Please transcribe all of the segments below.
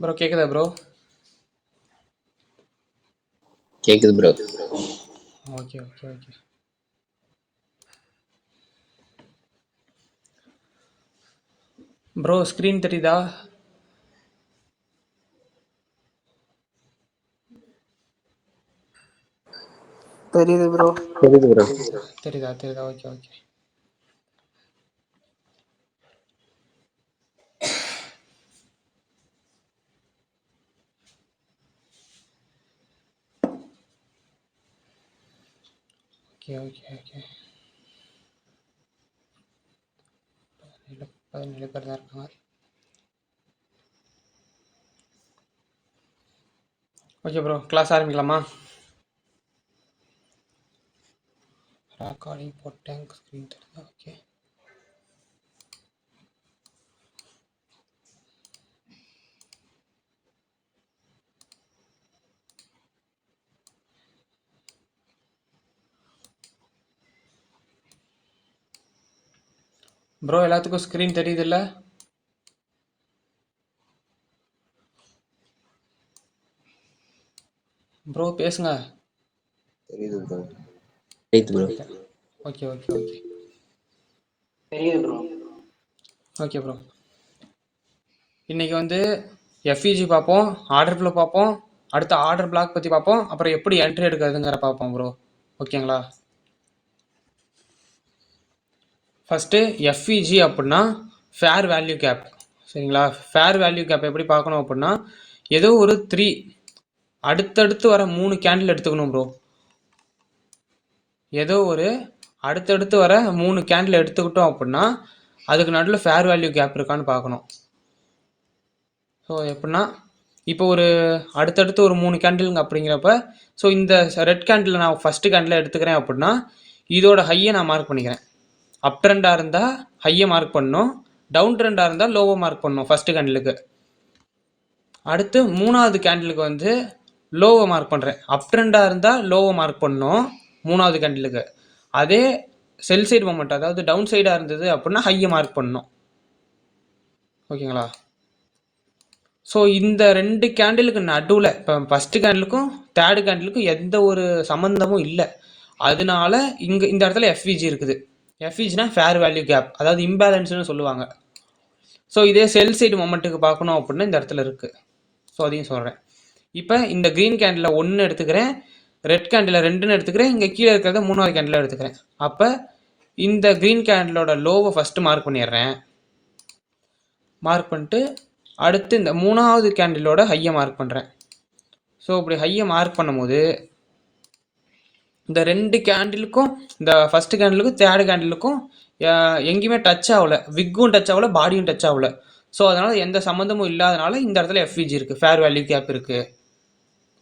Bro கேக்குதா bro? கேக்குது bro. Okay okay okay. Bro screen தெரியுதா? தெரியுது ப்ரோ. தெரியுது ப்ரோ. தெரியுதா தெரியுதா? Okay okay. Okay okay okay. 17 பேர் தான் இருக்காங்க. ஓகே ப்ரோ, கிளாஸ் ஆரம்பிக்கலாமா? ரெக்கார்டிங் போட்டேன், ஸ்க்ரீன் தெரியுதா? ஓகே. ப்ரோ எல்லாத்துக்கும் ஸ்க்ரீன் தெரியுதுல்ல? ப்ரோ பேசுங்க. தெரியுது ப்ரோ. தெரியுது ப்ரோ. Okay okay okay. தெரியுது ப்ரோ. Okay bro. இன்னைக்கு வந்து எஃப்இஜி பார்ப்போம், ஆர்டர் ஃப்ளோ பார்ப்போம், அடுத்து ஆர்டர் பிளாக் பற்றி பார்ப்போம், அப்புறம் எப்படி என்ட்ரி எடுக்கிறதுங்கிற பார்ப்போம் ப்ரோ. ஓகேங்களா? ஃபஸ்ட்டு எஃப்இஜி அப்படின்னா ஃபேர் வேல்யூ கேப். சரிங்களா? ஃபேர் வேல்யூ கேப் எப்படி பார்க்கணும் அப்படின்னா, ஏதோ ஒரு 3 அடுத்தடுத்து வர 3 கேண்டில் எடுத்துக்கணும் ப்ரோ. ஏதோ ஒரு அடுத்தடுத்து வர 3 கேண்டில் எடுத்துக்கிட்டோம் அப்படின்னா அதுக்கு நடுவில் ஃபேர் வேல்யூ கேப் இருக்கான்னு பார்க்கணும். ஸோ எப்படின்னா, இப்போ ஒரு அடுத்தடுத்து ஒரு 3 கேண்டிலுங்க அப்படிங்கிறப்ப, ஸோ இந்த ரெட் கேண்டில் நான் ஃபஸ்ட்டு கேண்டில் எடுத்துக்கிறேன் அப்படின்னா இதோட ஹையை நான் மார்க் பண்ணிக்கிறேன். அப் ட்ரெண்டாக இருந்தால் ஹையை மார்க் பண்ணணும், டவுன் ட்ரெண்டாக இருந்தால் லோவை மார்க் பண்ணணும் ஃபஸ்ட்டு கேண்டிலுக்கு. அடுத்து மூணாவது கேண்டிலுக்கு வந்து லோவை மார்க் பண்ணுறேன். அப் ட்ரெண்டாக இருந்தால் லோவை மார்க் பண்ணணும் மூணாவது கேண்டிலுக்கு. அதே செல் சைடு மொமெண்ட், அதாவது டவுன் சைடாக இருந்தது அப்படின்னா ஹையை மார்க் பண்ணணும். ஓகேங்களா? ஸோ இந்த 2 கேண்டிலுக்கு நடுவில், இப்போ ஃபஸ்ட்டு கேண்டிலுக்கும் தேர்டு கேண்டிலுக்கும் எந்த ஒரு சம்மந்தமும் இல்லை. அதனால இங்கே இந்த இடத்துல எஃப்இஜி இருக்குது. எஃப்இஜினா ஃபேர் வேல்யூ கேப், அதாவது இம்பேலன்ஸ்னு சொல்லுவாங்க. ஸோ இதே செல் சைடு மொமெண்ட்டுக்கு பார்க்கணும் அப்படின்னா இந்த இடத்துல இருக்குது. ஸோ அதையும் சொல்கிறேன். இப்போ இந்த க்ரீன் கேண்டில் 1 எடுத்துக்கிறேன், ரெட் கேண்டில் 2ன்னு எடுத்துக்கிறேன், இங்கே கீழே இருக்கிறத 3வது கேண்டில் எடுத்துக்கிறேன். அப்போ இந்த க்ரீன் கேண்டிலோட லோவை ஃபஸ்ட்டு மார்க் பண்ணிடுறேன். மார்க் பண்ணிட்டு அடுத்து இந்த 3வது கேண்டிலோட ஹையை மார்க் பண்ணுறேன். ஸோ இப்படி ஹையை மார்க் பண்ணும்போது இந்த 2 கேண்டிலுக்கும், இந்த ஃபஸ்ட்டு கேண்டிலுக்கும் தேர்டு கேண்டிலுக்கும் எங்கேயுமே டச் ஆகலை. விக்கும் டச் ஆகலை, பாடியும் டச் ஆகலை. ஸோ அதனால் எந்த சம்மந்தமும் இல்லாதனால இந்த இடத்துல எஃப்இஜி இருக்குது, ஃபேர் வேல்யூ கேப் இருக்குது.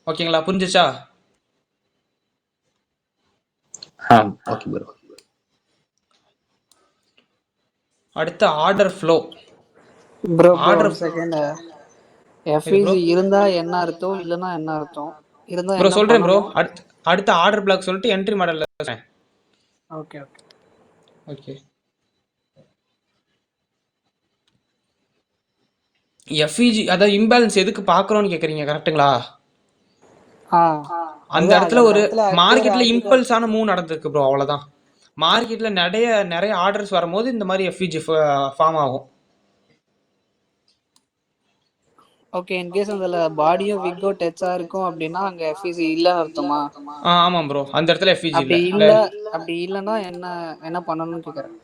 ஓகேங்களா? புரிஞ்சிச்சா? Okay bro. அடுத்து ஆர்டர் ஃப்ளோ. ப்ரோ ஆர்டர் ஒரு செகண்ட். இது ப்ரோ எஃப்இஜி இருந்தா என்ன அர்த்தம், இல்லைன்னா என்ன அர்த்தம்? இருந்தா ப்ரோ என்ன சொல்கிறேன் ப்ரோ. பண்ணணும்? அடுத்து ஆர்டர் பிளாக் சொல்லிட்டு என்ட்ரி மாடலில் சொல்கிறேன். Okay okay okay. எஃப்இஜி அதாவது இம்பேலன்ஸ் எதுக்கு பார்க்குறோன்னு கேட்குறீங்க, கரெக்டுங்களா? அந்த இடத்துல ஒரு மார்க்கெட்ல இம்பல்ஸான மூவ் நடந்திருக்கு ப்ரோ, அவ்வளோதான். மார்க்கெட்ல நிறைய ஆர்டர்ஸ் வரும்போது இந்த மாதிரி எஃப்இஜி ஃபார்ம் ஆகும். ஓகே. இன்கேஸ் அதில் பாடியும் விக்கோ டச்சா இருக்கும் அப்படின்னா அங்கே எஃப்இஜி இல்லைன்னு அர்த்தமா? ஆமாம் ப்ரோ, அந்த இடத்துல எஃப்இஜி அப்படி இல்லை. அப்படி இல்லைன்னா என்ன என்ன பண்ணணும்னு கேட்குறேன்.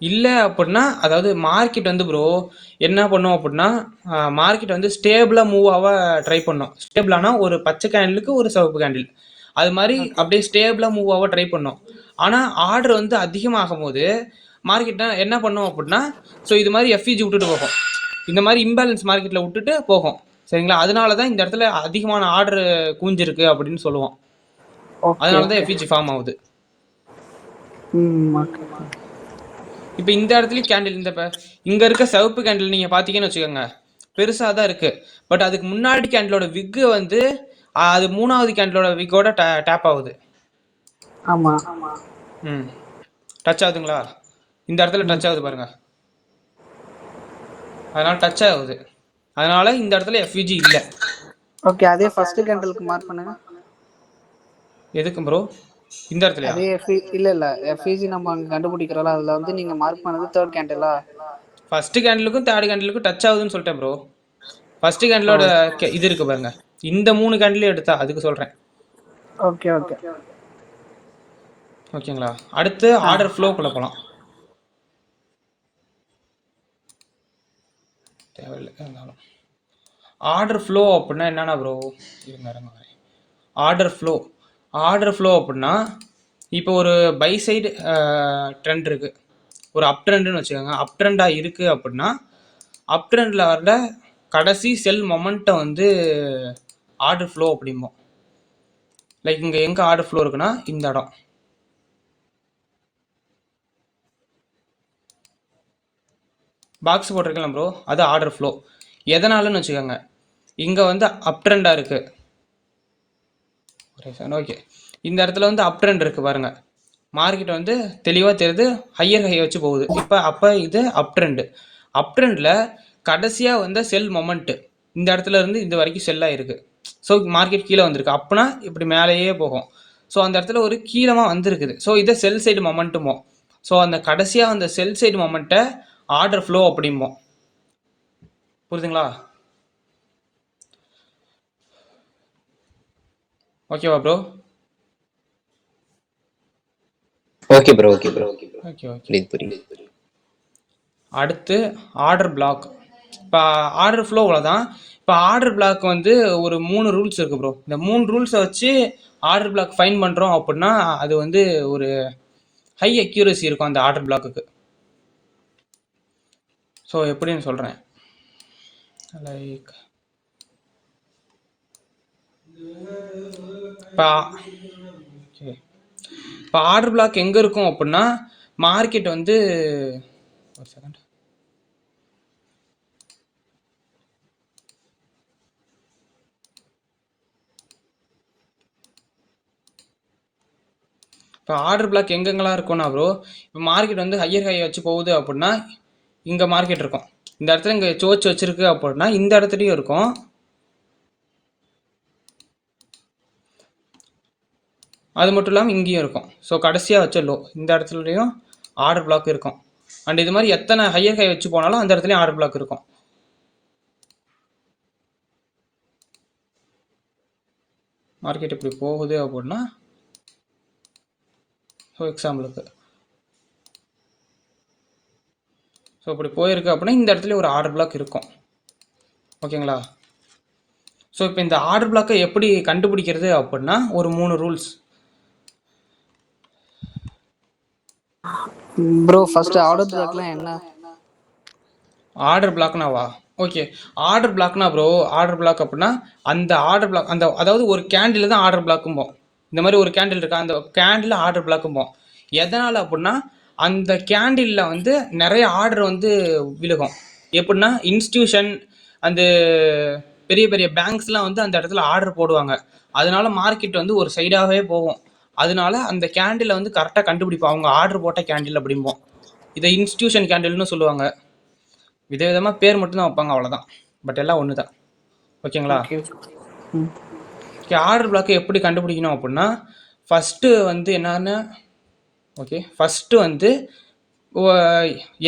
இல்லை அப்படின்னா, அதாவது மார்க்கெட் வந்து ப்ரோ என்ன பண்ணும் அப்படின்னா, மார்க்கெட் வந்து ஸ்டேபிளாக மூவ் ஆக ட்ரை பண்ணும். ஸ்டேபிளானா ஒரு பச்சை கேண்டிலுக்கு ஒரு சிவப்பு கேண்டில், அது மாதிரி அப்படியே ஸ்டேபிளாக மூவ் ஆக ட்ரை பண்ணும். ஆனால் ஆர்டர் வந்து அதிகமாகும் போது மார்க்கெட் என்ன பண்ணும் அப்படின்னா, ஸோ இது மாதிரி எஃப்இஜி விட்டுட்டு போகும். இந்த மாதிரி இம்பேலன்ஸ் மார்க்கெட்டில் விட்டுட்டு போகும். சரிங்களா? அதனால தான் இந்த இடத்துல அதிகமான ஆர்டர் கூஞ்சிருக்கு அப்படின்னு சொல்லுவோம். அதனால தான் எஃப்இஜி ஃபார்ம் ஆகுது. இப்போ இந்த இடத்துலையும் கேண்டில், இந்த இங்கே இருக்க சிவப்பு கேண்டில் நீங்கள் பார்த்தீங்கன்னு வச்சுக்கோங்க, பெருசாக தான் இருக்குது. பட் அதுக்கு முன்னாடி கேண்டிலோட விக்கு வந்து அது 3வது கேண்டிலோட விக்கோட டேப் ஆகுது. ஆமாம். டச் ஆகுதுங்களா? இந்த இடத்துல டச் ஆகுது பாருங்க, அதனால டச் ஆகுது. அதனால இந்த இடத்துல எஃப்இஜி இல்லை. ஓகே, அதே ஃபர்ஸ்ட் கேண்டலுக்கு மார்க் பண்ணுங்க. எதுக்கு ப்ரோ இந்த இடத்துலயா? அதே இல்ல எஃப்இஜி நம்ம அங்க கண்டுபிடிக்கிறோம்ல, அதுல வந்து நீங்க மார்க் பண்ணது தேர்ட் கேண்டலா? ஃபர்ஸ்ட் கேண்டிலுக்கும் தேர்ட் கேண்டிலுக்கும் டச் ஆகுதுன்னு சொல்லிட்டேன் ப்ரோ. ஃபர்ஸ்ட் ஓ கேண்டிலோட இது இருக்கு பாருங்க, இந்த 3 கேண்டிலும் எடுத்தா அதுக்கு சொல்றேன். Okay okay. ஓகேங்களா? அடுத்து ஆர்டர் ஃப்ளோக்குள்ள போகலாம். தேவையில்லை இருந்தாலும். ஆர்டர் ஃப்ளோ அப்படின்னா என்னன்னா ப்ரோ, இருங்க ஆர்டர் ஃப்ளோ அப்படின்னா இப்போ ஒரு பை சைடு ட்ரெண்ட் இருக்கு, ஒரு அப் ட்ரெண்டுன்னு வச்சுக்கோங்க. அப் ட்ரெண்டாக இருக்குது அப்படின்னா அப் ட்ரெண்டில் வர கடைசி செல் மொமெண்ட்டை வந்து ஆர்டர் ஃப்ளோ அப்படிம்போம். லைக் இங்கே எங்கே ஆர்டர் ஃப்ளோ இருக்குன்னா இந்த இடம். பாக்ஸ் போட்டிருக்கலாம் ப்ரோ, அது ஆர்டர் ஃப்ளோ. எதனாலன்னு வச்சுக்கோங்க, இங்கே வந்து அப் ட்ரெண்டாக இருக்குது. ஓகே, இந்த இடத்துல வந்து அப் ட்ரெண்ட் இருக்குது பாருங்க, மார்க்கெட் வந்து தெளிவாக தெரியுது, ஹையர் ஹை வச்சு போகுது. அப்போ இது அப் ட்ரெண்டு. அப் ட்ரெண்டில் கடைசியாக வந்த செல் மொமெண்ட்டு இந்த இடத்துல இருந்து இந்த வரைக்கும் செல்லாக இருக்குது. ஸோ மார்க்கெட் கீழே வந்திருக்கு, அப்போனா இப்படி மேலேயே போகும். ஸோ அந்த இடத்துல ஒரு கீழமாக வந்திருக்குது. ஸோ இதை செல் சைடு மொமெண்ட்டுமோ. ஸோ அந்த கடைசியாக அந்த செல் சைடு மொமெண்ட்டை ஆர்டர் ஃப்ளோ அப்படிம்போம். புரியுதுங்களா? ஓகேவா bro? Okay bro. Okay bro. Okay okay. புரியுது. அடுத்து ஆர்டர் பிளாக். இப்போ ஆர்டர் ஃப்ளோ அவ்வளோதான். இப்போ ஆர்டர் பிளாக் வந்து ஒரு 3 ரூல்ஸ் இருக்குது ப்ரோ. இந்த 3 ரூல்ஸை வச்சு ஆர்டர் பிளாக் ஃபைன் பண்ணுறோம் அப்படின்னா அது வந்து ஒரு ஹை அக்யூரசி இருக்கும் அந்த ஆர்டர் பிளாக்குக்கு. ஸோ எப்படின்னு சொல்கிறேன். லைக் இப்போ ஆர்டர் பிளாக் எங்கே இருக்கும் அப்படின்னா மார்க்கெட் வந்து ஒரு செகண்ட். இப்போ ஆர்டர் பிளாக் எங்கெங்கெல்லாம் இருக்கும்னா ப்ரோ, இப்போ மார்க்கெட் வந்து ஹையர் ஹை வச்சு போகுது அப்படின்னா இங்கே மார்க்கெட் இருக்கும். இந்த இடத்துல இங்கே சோச்சு வச்சிருக்கு அப்படின்னா இந்த இடத்துலையும் இருக்கும். அது மட்டும் இல்லாமல் இங்கேயும் இருக்கும். ஸோ கடைசியாக வச்ச லோ இந்த இடத்துலையும் ஆர்டர் பிளாக் இருக்கும். அண்ட் இது மாதிரி எத்தனை ஹையர் ஹை வச்சு போனாலும் அந்த இடத்துலையும் ஆர்டர் பிளாக் இருக்கும். மார்க்கெட் இப்படி போகுது அப்படின்னா ஸோ எக்ஸாம்பிளுக்கு ஸோ இப்படி போயிருக்கு அப்படின்னா இந்த இடத்துல ஒரு ஆர்டர் பிளாக் இருக்கும். ஓகேங்களா? ஸோ இப்போ இந்த ஆர்டர் பிளாக்கை எப்படி கண்டுபிடிக்கிறது அப்படின்னா ஒரு 3 ரூல்ஸ். ப்ரோ ஃபர்ஸ்ட் ஆர்டர் பிளாக்லாம் என்ன? ஆர்டர் பிளாக்னாவா? ஓகே, ஆர்டர் பிளாக்னா ப்ரோ, ஆர்டர் பிளாக் அப்படின்னா அந்த ஆர்டர் பிளாக் அந்த அதாவது ஒரு கேண்டில் தான் ஆர்டர் பிளாக்கும்போம். இந்த மாதிரி ஒரு கேண்டில் இருக்கா, அந்த கேண்டில் ஆர்டர் பிளாக்கும்போம். எதனால் அப்படின்னா அந்த கேண்டிலில் வந்து நிறைய ஆர்டர் வந்து விழுகும். எப்படின்னா இன்ஸ்டியூஷன் அந்த பெரிய பெரிய பேங்க்ஸ்லாம் வந்து அந்த இடத்துல ஆர்டர் போடுவாங்க. அதனால மார்க்கெட் வந்து ஒரு சைடாகவே போகும். அதனால அந்த கேண்டிலை வந்து கரெக்டாக கண்டுபிடிப்போம், அவங்க ஆர்டர் போட்ட கேண்டில் அப்படிம்போம். இதை இன்ஸ்டியூஷன் கேண்டில்னு சொல்லுவாங்க. விதவிதமாக பேர் மட்டும்தான் வைப்பாங்க, அவ்வளோதான். பட் எல்லாம் ஒன்று தான். ஓகேங்களா? ஓகே, ஆர்டர் பிளாக்கை எப்படி கண்டுபிடிக்கணும் அப்படின்னா ஃபஸ்ட்டு வந்து என்னன்னு, ஓகே ஃபஸ்ட்டு வந்து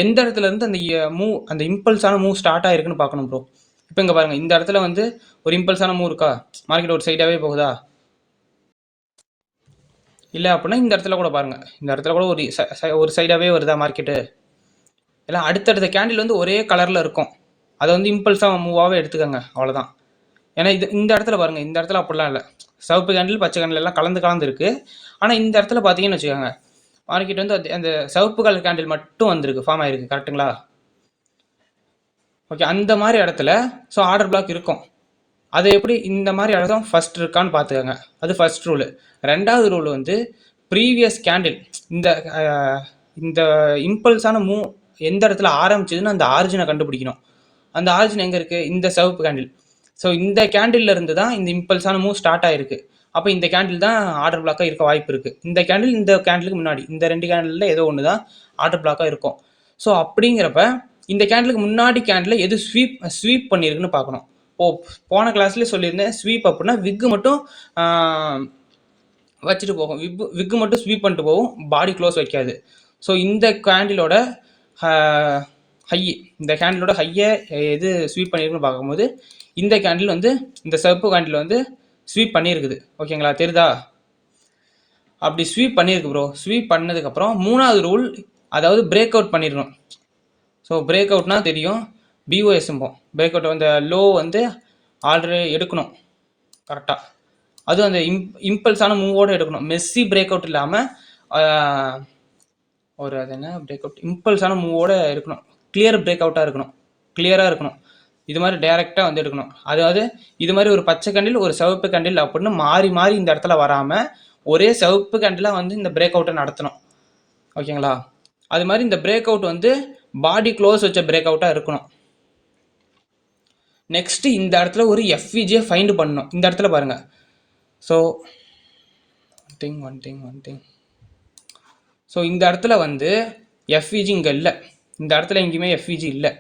எந்த இடத்துல இருந்து அந்த மூவ் அந்த இம்பல்ஸான மூவ் ஸ்டார்ட் ஆகிருக்குன்னு பார்க்கணும் ப்ரோ. இப்போ இங்கே பாருங்கள், இந்த இடத்துல வந்து ஒரு இம்பல்ஸான மூவ் இருக்கா, மார்க்கெட் ஒரு சைடாகவே போகுதா? இல்லை அப்படின்னா இந்த இடத்துல கூட பாருங்கள், இந்த இடத்துல கூட ஒரு சைடாகவே வருதா மார்க்கெட்டு? எல்லாம் அடுத்தடுத்த கேண்டில் வந்து ஒரே கலரில் இருக்கும், அதை வந்து இம்பல்ஸாக மூவாகவே எடுத்துக்கோங்க, அவ்வளோதான். ஏன்னா இந்த இடத்துல பாருங்கள், இந்த இடத்துல அப்படிலாம் இல்லை, சிவப்பு கேண்டில் பச்சை கேண்டில் எல்லாம் கலந்து இருக்குது. ஆனால் இந்த இடத்துல பார்த்தீங்கன்னு வச்சுக்கோங்க, மார்க்கெட் வந்து அந்த சிவப்பு கலர் கேண்டில் மட்டும் வந்திருக்கு, ஃபார்ம் ஆகிருக்கு. கரெக்டுங்களா? ஓகே, அந்த மாதிரி இடத்துல ஸோ ஆர்டர் பிளாக் இருக்கும். அதை எப்படி இந்த மாதிரி இடம் ஃபர்ஸ்ட் இருக்கான்னு பார்த்துக்கோங்க, அது ஃபர்ஸ்ட் ரூலு. ரெண்டாவது ரூல் வந்து ப்ரீவியஸ் கேண்டில் இந்த இந்த இம்பல்ஸான மூவ் எந்த இடத்துல ஆரம்பிச்சதுன்னு அந்த ஆரிஜினை கண்டுபிடிக்கணும். அந்த ஆரிஜின் எங்கே இருக்குது? இந்த சிவப்பு கேண்டில். ஸோ இந்த கேண்டில் இருந்து தான் இந்த இம்பல்ஸான மூவ் ஸ்டார்ட் ஆயிருக்கு. அப்போ இந்த கேண்டில் தான் ஆர்டர் பிளாக்காக இருக்க வாய்ப்பு இருக்குது. இந்த கேண்டில் இந்த கேண்டிலுக்கு முன்னாடி இந்த 2 கேண்டிலில் ஏதோ ஒன்று தான் ஆர்டர் பிளாக்காக இருக்கும். ஸோ அப்படிங்கிறப்ப இந்த கேண்டிலுக்கு முன்னாடி கேண்டில் எது ஸ்வீப் பண்ணியிருக்குன்னு பார்க்கணும். போன கிளாஸ்லேயே சொல்லியிருந்தேன், ஸ்வீப் அப்படின்னா விக்கு மட்டும் வச்சுட்டு போகும், விக்கு மட்டும் ஸ்வீப் பண்ணிட்டு போகும், பாடி க்ளோஸ் வைக்காது. ஸோ இந்த கேண்டிலோட ஹை, இந்த கேண்டிலோட ஹையை எது ஸ்வீப் பண்ணியிருக்குன்னு பார்க்கும்போது இந்த கேண்டில் வந்து இந்த சிவப்பு கேண்டில் வந்து ஸ்வீப் பண்ணியிருக்குது. ஓகேங்களா, தெரியுதா? அப்படி ஸ்வீப் பண்ணியிருக்கு ப்ரோ. ஸ்வீப் பண்ணதுக்கப்புறம் மூணாவது ரூல், அதாவது பிரேக் அவுட் பண்ணிடணும். ஸோ பிரேக் அவுட்னா தெரியும், பிஓஎஸ்ம்போம். பிரேக் அவுட் அந்த லோ வந்து ஆல்ரெடி எடுக்கணும் கரெக்டாக. அதுவும் அந்த இம்பல்ஸான மூவோடு எடுக்கணும். மெஸ்ஸி பிரேக் அவுட் இல்லாமல் ஒரு அது என்ன பிரேக் அவுட், இம்பல்ஸான மூவோடு இருக்கணும். கிளியர் பிரேக் அவுட்டாக இருக்கணும், கிளியராக இருக்கணும். இது மாதிரி டைரெக்டாக வந்து எடுக்கணும். அதாவது இது மாதிரி ஒரு பச்சை கண்டில் ஒரு சிவப்பு கண்டில் அப்படின்னு மாறி மாறி இந்த இடத்துல வராமல் ஒரே சிவப்பு கண்டிலாக வந்து இந்த பிரேக் அவுட்டை நடத்தணும். ஓகேங்களா? அது மாதிரி இந்த பிரேக் அவுட் வந்து பாடி க்ளோஸ் வச்ச பிரேக் அவுட்டாக இருக்கணும். நெக்ஸ்ட்டு இந்த இடத்துல ஒரு எஃப்இஜியை ஃபைண்ட் பண்ணணும். இந்த இடத்துல பாருங்கள். ஸோ ஒன் திங் ஸோ இந்த இடத்துல வந்து எஃப்இஜி இங்கே இல்லை, இந்த இடத்துல எங்கேயுமே எஃப்இஜி இல்லை.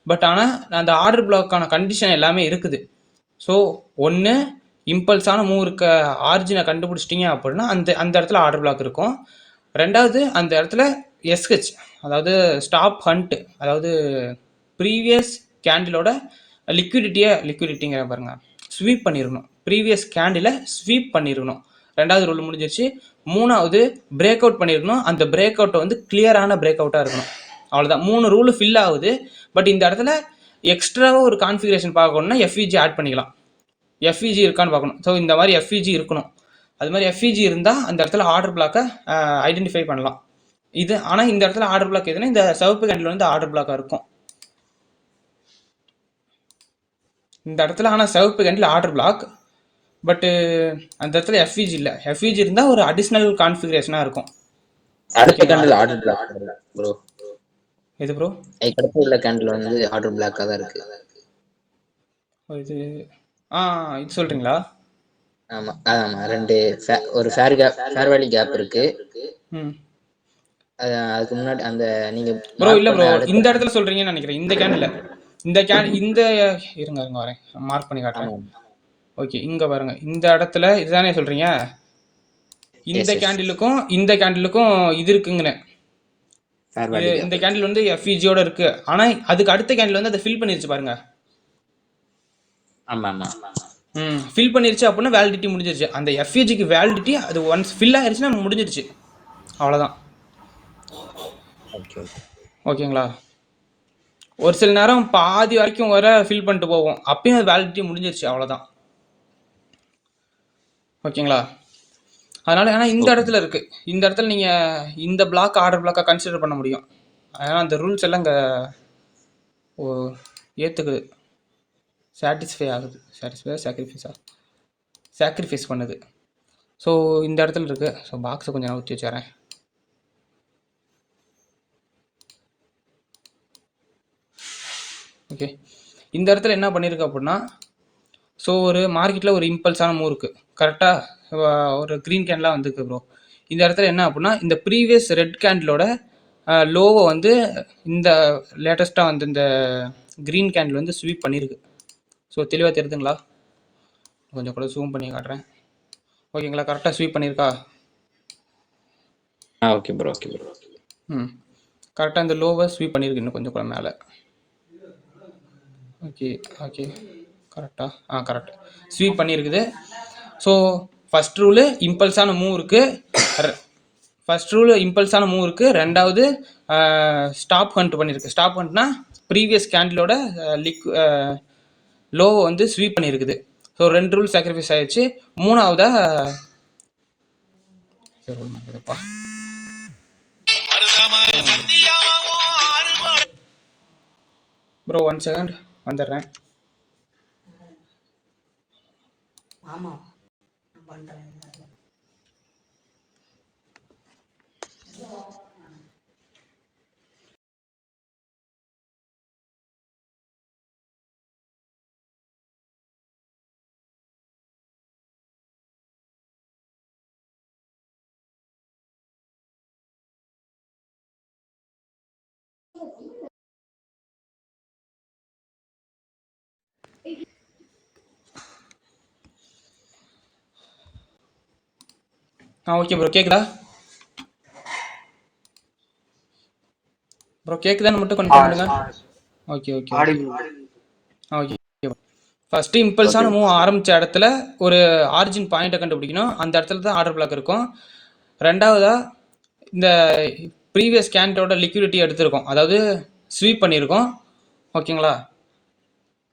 பட் ஆனால் அந்த ஆர்டர் பிளாக்கான கண்டிஷன் எல்லாமே இருக்குது. ஸோ ஒன்று இம்பல்ஸான மூவ் இருக்க ஆர்ஜினை கண்டுபிடிச்சிட்டிங்க அப்படின்னா அந்த அந்த இடத்துல ஆர்டர் பிளாக் இருக்கும். ரெண்டாவது அந்த இடத்துல எஸ்ஹெச், அதாவது ஸ்டாப் ஹண்ட், அதாவது ப்ரீவியஸ் கேண்டிலோட லிக்விடிட்டிங்கிற பாருங்க ஸ்வீப் பண்ணிடணும். ப்ரீவியஸ் கேண்டிலை ஸ்வீப் பண்ணிடணும். ரெண்டாவது ரூல் முடிஞ்சிருச்சு. மூணாவது பிரேக் அவுட் பண்ணிடணும். அந்த பிரேக் அவுட்டை வந்து கிளியரான பிரேக் அவுட்டாக இருக்கணும். அவ்வளோதான், 3 ரூல் ஃபில் ஆகுது. பட் இந்த இடத்துல எக்ஸ்ட்ராவாக ஒரு கான்ஃபிகரேஷன் பார்க்கணும்னா எஃப்இஜி ஆட் பண்ணிக்கலாம். எஃப்இஜி இருக்கான்னு பார்க்கணும். ஸோ இந்த மாதிரி எஃப்இஜி இருக்கணும். அது மாதிரி எஃப்இஜி இருந்தால் அந்த இடத்துல ஆர்டர் பிளாக்கை ஐடென்டிஃபை பண்ணலாம். இது ஆனால் இந்த இடத்துல ஆர்டர் பிளாக் எதுனா இந்த சிவப்பு கேண்டில் வந்து ஆர்டர் பிளாக்காக இருக்கும் இந்த இடத்துல. ஆனால் சிவப்பு கேண்டில் ஆர்டர் பிளாக், பட்டு அந்த இடத்துல எஃப்இஜி இல்லை. எஃப்இஜி இருந்தால் ஒரு அடிஷ்னல் கான்ஃபிகரேஷனாக இருக்கும். அடுத்த கேண்டில் ஆர்டர் பிளாக் ப்ரோ. எது ப்ரோ? கடைசி உள்ள கேண்டில் வந்து ஆர்டர் பிளாக்காக தான் இருக்கு. இது இது சொல்றீங்களா? ஆமா ஆமா, ரெண்டு ஒரு ஃபேர் வேல்யூ கேப் இருக்கு. அதுக்கு முன்னாடி அந்த நீங்க ப்ரோ இல்ல ப்ரோ, இந்த இடத்துல சொல்றீங்கன்னு நினைக்கிறேன். இந்த கேண்டில் இந்த இருங்க வரேன், மார்க் பண்ணி காட்டுறேன். ஓகே, இங்க பாருங்க, இந்த இடத்துல இதுதானே சொல்றீங்க. இந்த கேண்டிலுக்கும் இந்த கேண்டிலுக்கும் இது இருக்குங்கண்ணே. இந்த கேண்டில் வந்து எஃப்இஜியோட இருக்கு. ஆனா அதுக்கு அடுத்த கேண்டில் வந்து அதை ஃபில் பண்ணிருச்சு பாருங்க. ஆமா ஆமா, ஃபில் பண்ணிருச்சு அப்படின்னா வேலிடிட்டி முடிஞ்சிருச்சு. அந்த எஃப்இஜிக்கு வேலிடிட்டி அது ஒன்ஸ் ஃபில் ஆயிருச்சுன்னா முடிஞ்சிருச்சு, அவ்வளோதான். ஓகேங்களா? ஒரு சில நேரம் பாதி வரைக்கும் வர ஃபில் பண்ணிட்டு போவோம், அப்பயும் அது வேலிடிட்டி முடிஞ்சிருச்சு, அவ்வளோதான். ஓகேங்களா? அதனால ஏன்னா இந்த இடத்துல இருக்கு, இந்த இடத்துல நீங்கள் இந்த பிளாக் ஆர்டர் பிளாக்காக கன்சிடர் பண்ண முடியும். ஏன்னா அந்த ரூல்ஸ் எல்லாம் இங்கே ஏற்றுக்குது, சாட்டிஸ்ஃபை ஆகுது. சாக்ரிஃபைஸ் பண்ணுது. ஸோ இந்த இடத்துல இருக்கு. ஸோ பாக்ஸை கொஞ்சம் ஊற்றி வச்சுறேன். ஓகே, இந்த இடத்துல என்ன பண்ணியிருக்கு அப்படின்னா, ஸோ ஒரு மார்க்கெட்டில் ஒரு இம்பல்ஸான மூவ் இருக்குது கரெக்டாக, ஒரு க்ரீன் கேண்டலாக வந்துருக்கு ப்ரோ. இந்த இடத்துல என்ன அப்படின்னா, இந்த ப்ரீவியஸ் ரெட் கேண்டிலோட லோவை வந்து இந்த லேட்டஸ்ட்டாக வந்து இந்த க்ரீன் கேண்டில் வந்து ஸ்வீப் பண்ணியிருக்கு. ஸோ தெளிவாக தெரியுதுங்களா? கொஞ்சம் கூட ஜூம் பண்ணி காட்டுறேன். ஓகேங்களா? கரெக்டாக ஸ்வீப் பண்ணியிருக்கா? Okay bro. கரெக்டாக இந்த லோவை ஸ்வீப் பண்ணியிருக்கு, இன்னும் கொஞ்சம் கூட மேலே. ஓகே கரெக்ட் ஸ்வீப் பண்ணியிருக்குது. ஸோ ஃபஸ்ட் ரூலு இம்பல்ஸான மூவ் இருக்குது. ரெண்டாவது ஸ்டாப் ஹண்ட் பண்ணியிருக்கு. ஸ்டாப் ஹண்ட்னா ப்ரீவியஸ் கேண்டிலோட லோவை வந்து ஸ்வீப் பண்ணியிருக்குது. ஸோ 2 ரூல் சாக்ரிஃபைஸ் ஆயிடுச்சு. மூணாவதா ப்ரோ 1 செகண்ட் வந்துடுறேன். ஆமா பண்றேன். ஓகே ப்ரோ, கேக்குதா ப்ரோ? கேக்குதான்னு மட்டும் கன்ஃபார்ம் பண்ணுங்க. Okay okay okay okay. First இம்பல்ஸான மூவ் ஆரம்பிச்ச இடத்துல ஒரு ஆரிஜின் பாயிண்ட்டை கண்டுபிடிக்கணும். அந்த இடத்துல தான் ஆர்டர் பிளாக் இருக்கும். ரெண்டாவதா இந்த ப்ரீவியஸ் கேண்டோட லிக்விடிட்டி எடுத்திருக்கோம், அதாவது ஸ்வீப் பண்ணியிருக்கோம். ஓகேங்களா?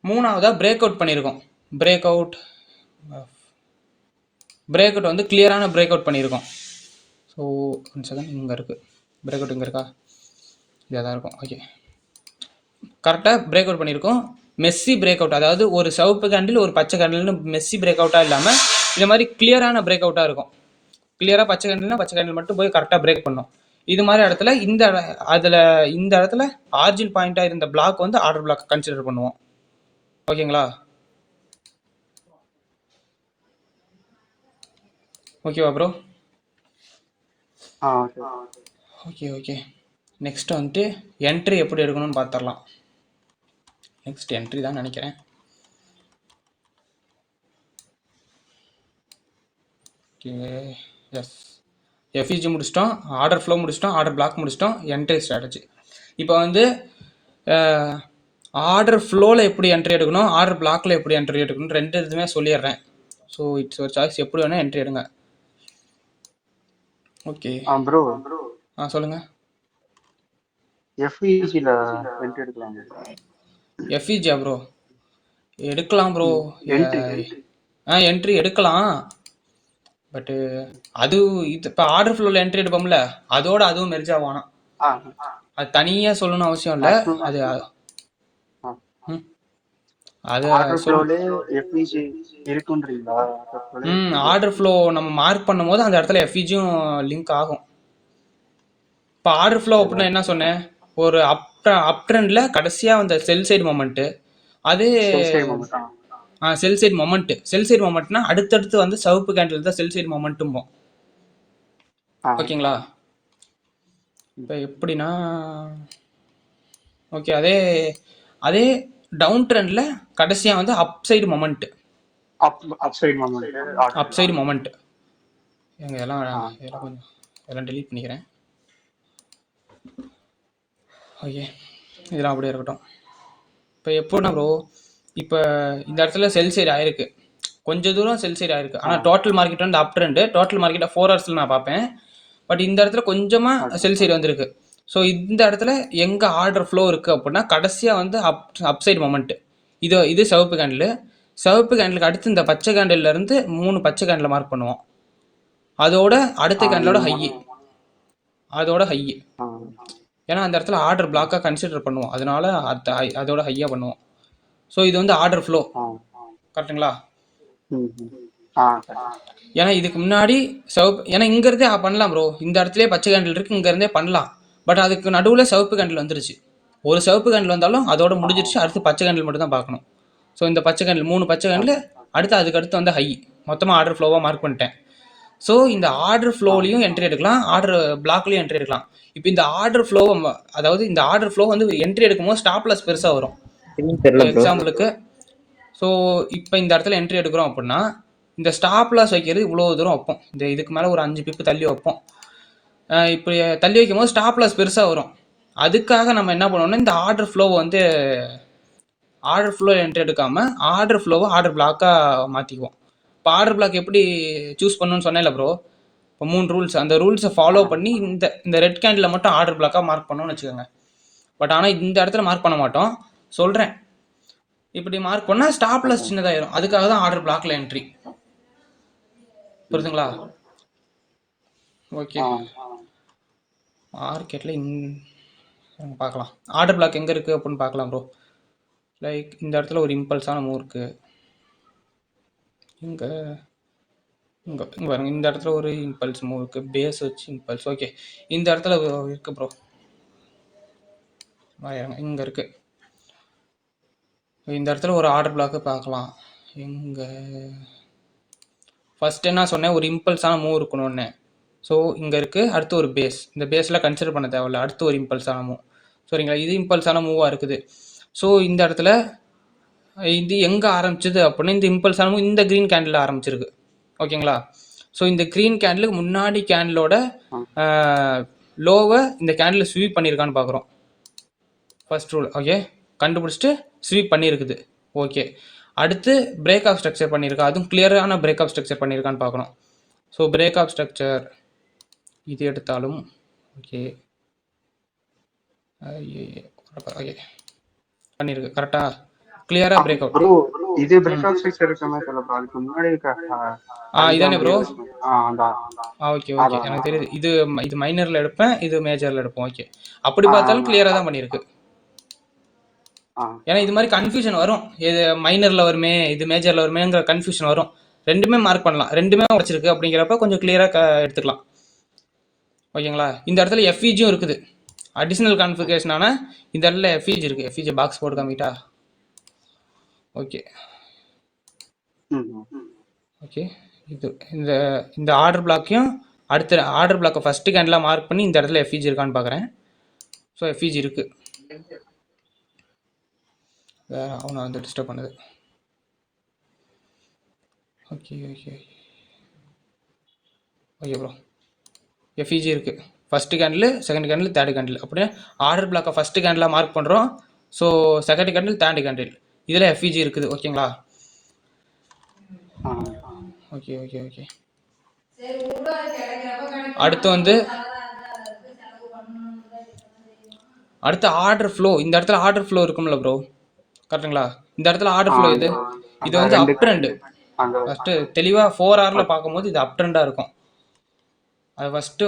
மூணாவதா பிரேக் அவுட் பண்ணியிருக்கோம். பிரேக் அவுட் வந்து கிளியரான பிரேக் அவுட் பண்ணியிருக்கோம். ஸோ ஒன் செகண்ட், இங்கே இருக்குது பிரேக் அவுட். இங்கே இருக்கா? இதாக தான் இருக்கும். ஓகே, கரெக்டாக பிரேக் அவுட் பண்ணியிருக்கோம். மெஸ்ஸி பிரேக் அவுட், அதாவது ஒரு சிவப்பு கேண்டில் ஒரு பச்சை கேண்டில்னு மெஸ்ஸி பிரேக் அவுட்டாக இல்லாமல் இந்த மாதிரி கிளியரான பிரேக் அவுட்டாக இருக்கும். கிளியராக பச்சை கேண்டில்னா பச்சை கேண்டில் மட்டும் போய் கரெக்டாக பிரேக் பண்ணும். இது மாதிரி இடத்துல இந்த இடத்துல ஆர்ஜின் பாயிண்ட்டாக இருந்த பிளாக் வந்து ஆர்டர் பிளாக் கன்சிடர் பண்ணுவோம். ஓகேங்களா? ஓகேவா ப்ரோ? Okay okay. நெக்ஸ்ட் வந்துட்டு என்ட்ரி எப்படி எடுக்கணும்னு பார்த்துடலாம். நெக்ஸ்ட் என்ட்ரி தான் நினைக்கிறேன். ஓகே, எஸ், எஃப்இஜி முடிச்சிட்டோம், ஆர்டர் ஃப்ளோ முடிச்சிட்டோம், ஆர்டர் பிளாக் முடிச்சிட்டோம், என்ட்ரி ஸ்ட்ராட்டஜி. இப்போ வந்து ஆர்டர் ஃப்ளோவில் எப்படி என்ட்ரி எடுக்கணும், ஆர்டர் பிளாக்ல எப்படி என்ட்ரி எடுக்கணும், ரெண்டு இதுவுமே சொல்லிடுறேன். ஸோ இட்ஸ் ஒரு சாய்ஸ், எப்படி வேணால் என்ட்ரி எடுங்க. ஓகே ப்ரோ, சொல்லுங்கள். எஃப்இஜில என்ட்ரி எடுக்கலாம். எஃப்இஜியா ப்ரோ? எடுக்கலாம் ப்ரோ, என்ட்ரி எடுக்கலாம். பட்டு அது இது இப்போ ஆர்டர் ஃப்ளோவில் என்ட்ரி எடுப்போம்ல, அதோட அதுவும் மெர்ஜ் ஆகணும். அது தனியாக சொல்லணும்னு அவசியம் இல்லை. அது ஆர்டர் ஃப்ளோ நம்ம மார்க் பண்ணும்போது அந்த இடத்துல எஃப்இஜியும் லிங்க் ஆகும். இப்போ ஆர்டர் ஃப்ளோ அப்படின்னா என்ன சொன்னேன், ஒரு அப் ட்ரெண்டில் கடைசியாக வந்த செல் சைடு மொமெண்ட்டு, அது sell side moment. Sell side மொமெண்ட்னா அடுத்தடுத்து வந்து சிவப்பு கேண்டில் தான் செல் சைடு மொமெண்ட்டும். ஓகேங்களா? இப்போ எப்படின்னா, ஓகே, அதே டவுன் ட்ரெண்டில் கடைசியாக வந்து அப் சைடு மொமெண்ட். எங்க எல்லாம் கொஞ்சம் எல்லாம் டெலீட் பண்ணிக்கிறேன். ஓகே, இதெல்லாம் அப்படியே இருக்கட்டும். இப்போ எப்படின்னா ப்ரோ, இப்போ இந்த இடத்துல செல் சைடு ஆயிருக்கு, கொஞ்சம் தூரம் செல் சைடு ஆயிருக்கு. ஆனால் டோட்டல் மார்க்கெட் வந்து அப் ட்ரெண்டு. டோட்டல் மார்க்கெட்டை 4 ஹவர்ஸில் நான் பார்ப்பேன். பட் இந்த இடத்துல கொஞ்சமாக செல் சைடு வந்துருக்கு. ஸோ இந்த இடத்துல எங்கே ஆர்டர் ஃப்ளோ இருக்குது அப்படின்னா கடைசியாக வந்து அப் சைடு மொமெண்ட். இது சிவப்பு கேண்டில். சிவப்பு கேண்டிலுக்கு அடுத்து இந்த பச்சை கேண்டில்லேருந்து 3 பச்சை கேண்டில் மார்க் பண்ணுவோம். அதோட அடுத்த கேண்டிலோட ஹை, ஏன்னா அந்த இடத்துல ஆர்டர் பிளாக்காக கன்சிடர் பண்ணுவோம், அதனால அதோட ஹையாக பண்ணுவோம். ஸோ இது வந்து ஆர்டர் ஃப்ளோ, கரெக்டுங்களா? ஏன்னா இதுக்கு முன்னாடி ஏன்னா இங்கேருந்தே பண்ணலாம் ப்ரோ, இந்த இடத்துலேயே பச்சை கேண்டில் இருக்குது, இங்கேருந்தே பண்ணலாம். பட் அதுக்கு நடுவில் சிவப்பு கேண்டில் வந்துருச்சு. ஒரு சிவப்பு கேண்டில் வந்தாலும் அதோட முடிஞ்சிருச்சு, அடுத்து பச்சை கேண்டில் மட்டும் தான் பார்க்கணும். ஸோ இந்த பச்சை கேண்டில் 3 பச்சை கேண்டில் அதுக்கு வந்து ஹை, மொத்தமாக ஆர்டர் ஃப்ளோவாக மார்க் பண்ணிட்டேன். ஸோ இந்த ஆர்டர் ஃப்ளோலையும் என்ட்ரி எடுக்கலாம், ஆர்டர் பிளாக்லையும் என்ட்ரி எடுக்கலாம். இப்போ இந்த ஆர்டர் ஃப்ளோ, அதாவது இந்த ஆர்டர் ஃப்ளோ வந்து என்ட்ரி எடுக்கும்போது ஸ்டாப் லாஸ் பெருசாக வரும். எக்ஸாம்பிளுக்கு, ஸோ இப்போ இந்த இடத்துல என்ட்ரி எடுக்கிறோம் அப்படின்னா இந்த ஸ்டாப் லாஸ் வைக்கிறது இவ்வளோ தூரம் வைப்போம், இந்த இதுக்கு மேலே ஒரு 5 பிப்பு தள்ளி வைப்போம். இப்படி தள்ளி வைக்கும் போது ஸ்டாப் லாஸ் பெருசாக வரும். அதுக்காக நம்ம என்ன பண்ணுவோம்னா இந்த ஆர்டர் ஃப்ளோவை வந்து ஆர்டர் ஃப்ளோ என்ட்ரி எடுக்காமல் ஆர்டர் ஃப்ளோவை ஆர்டர் பிளாக்காக மாற்றிக்குவோம். இப்போ ஆர்டர் பிளாக் எப்படி சூஸ் பண்ணணும்னு சொன்னேன்ல ப்ரோ, இப்போ 3 ரூல்ஸ், அந்த ரூல்ஸை ஃபாலோ பண்ணி இந்த ரெட் கேண்டில் மட்டும் ஆர்டர் பிளாக்காக மார்க் பண்ணணும்னு வச்சுக்கோங்க. பட் ஆனால் இந்த இடத்துல மார்க் பண்ண மாட்டோம், சொல்கிறேன். இப்படி மார்க் பண்ணால் ஸ்டாப் லாஸ் சின்னதாயிரும், அதுக்காக தான் ஆர்டர் பிளாக்ல என்ட்ரி. புரியுதுங்களா? ஓகே, மார்க்கெட்டில் பார்க்கலாம் ஆர்டர் பிளாக் எங்கே இருக்குது அப்படின்னு பார்க்கலாம் ப்ரோ. லைக் இந்த இடத்துல ஒரு இம்பல்ஸான மூவ் இருக்குது, இங்கே பாருங்க, இந்த இடத்துல ஒரு இம்பல்ஸ் மூவ் இருக்குது, பேஸ் வச்சு இம்பல்ஸ். ஓகே, இந்த இடத்துல இருக்குது ப்ரோ, இங்கே இருக்குது. இந்த இடத்துல ஒரு ஆர்டர் பிளாக்கு பார்க்கலாம். இங்கே ஃபர்ஸ்ட் என்ன சொன்னேன், ஒரு இம்பல்ஸான மூவ் இருக்கணும்னு. ஸோ இங்கே இருக்குது, அடுத்து ஒரு பேஸ், இந்த பேஸில் கன்சிடர் பண்ண தேவையில்ல, அடுத்து ஒரு இம்பல்ஸான மூவ். சரிங்களா? இது இம்பல்ஸான மூவாக இருக்குது. ஸோ இந்த இடத்துல இது எங்கே ஆரம்பிச்சிது அப்படின்னா இந்த இம்பல்ஸான மூவ் இந்த க்ரீன் கேண்டில் ஆரம்பிச்சிருக்கு. ஓகேங்களா? ஸோ இந்த க்ரீன் கேண்டிலுக்கு முன்னாடி கேண்டிலோட லோவை இந்த கேண்டில் ஸ்வீப் பண்ணியிருக்கான்னு பார்க்குறோம். ஃபர்ஸ்ட் ரூல் ஓகே, கண்டுபிடிச்சிட்டு ஸ்வீப் பண்ணியிருக்குது. ஓகே, அடுத்து பிரேக் ஆஃப் ஸ்ட்ரக்சர் பண்ணியிருக்கா, அதுவும் கிளியரான பிரேக் ஆஃப் ஸ்ட்ரக்சர் பண்ணியிருக்கான்னு பார்க்கணும். ஸோ பிரேக் ஆஃப் ஸ்ட்ரக்சர் இது எடுத்தாலும் ஓகே ஓகே பண்ணியிருக்கு கரெக்டாக கிளியராக பிரேக் அவுட். ப்ரோ இது பிரேக் ஆஃப் ஸ்ட்ரக்சர் இருக்க மாதிரி தெரியல ப்ரோ. அதுக்கு முன்னாடி இதானே ப்ரோ? அதான் ஓகே ஓகே, எனக்கு தெரியுது. இது மைனரில் எடுப்பேன், இது மேஜரில் எடுப்போம். ஓகே, அப்படி பார்த்தாலும் கிளியராக தான் பண்ணியிருக்கு. ஏன்னா இது மாதிரி கன்ஃபியூஷன் வரும், இது மைனரில் வருமே இது மேஜரில் வருமேங்கிற கன்ஃபியூஷன் வரும். ரெண்டுமே மார்க் பண்ணலாம், ரெண்டுமே உடச்சிருக்கு அப்படிங்கிறப்ப கொஞ்சம் கிளியராக எடுத்துக்கலாம். ஓகேங்களா? இந்த இடத்துல எஃப்இஜியும் இருக்குது. அடிஷ்னல் கான்ஃபிகரேஷனான இந்த இடத்துல எஃப்இஜி இருக்குது. எஃப்இஜி பாக்ஸ் போட்டு காமிட்டா ஓகே ஓகே. இது இந்த ஆர்டர் பிளாக்கையும் அடுத்த ஆர்டர் பிளாக்கை ஃபஸ்ட்டு கேண்டிலாக மார்க் பண்ணி இந்த இடத்துல எஃப்இஜி இருக்கான்னு பார்க்குறேன். ஸோ எஃப்இஜி இருக்குது. வேறு அவனை வந்து டிஸ்டர்ப் பண்ணுது. Okay okay okay bro, FVG இருக்குது. First candle, second candle, third candle. அப்படியே ஆர்டர் பிளாக்கை ஃபஸ்ட்டு கேண்டிலாக மார்க் பண்ணுறோம். So second candle, third candle இதில் எஃப்இஜி இருக்குது. ஓகேங்களா? Okay okay okay. அடுத்து வந்து அடுத்து ஆர்டர் ஃப்ளோ. இந்த இடத்துல ஆர்டர் ஃப்ளோ இருக்கும்ல ப்ரோ, கரெக்டுங்களா? இந்த இடத்துல ஆர்டர் ஃப்ளோ இது வந்து அப் ட்ரெண்டு. ஃபஸ்ட்டு தெளிவாக 4Rல் பார்க்கும்போது இது அப் ட்ரெண்டாக இருக்கும். அது ஃபஸ்ட்டு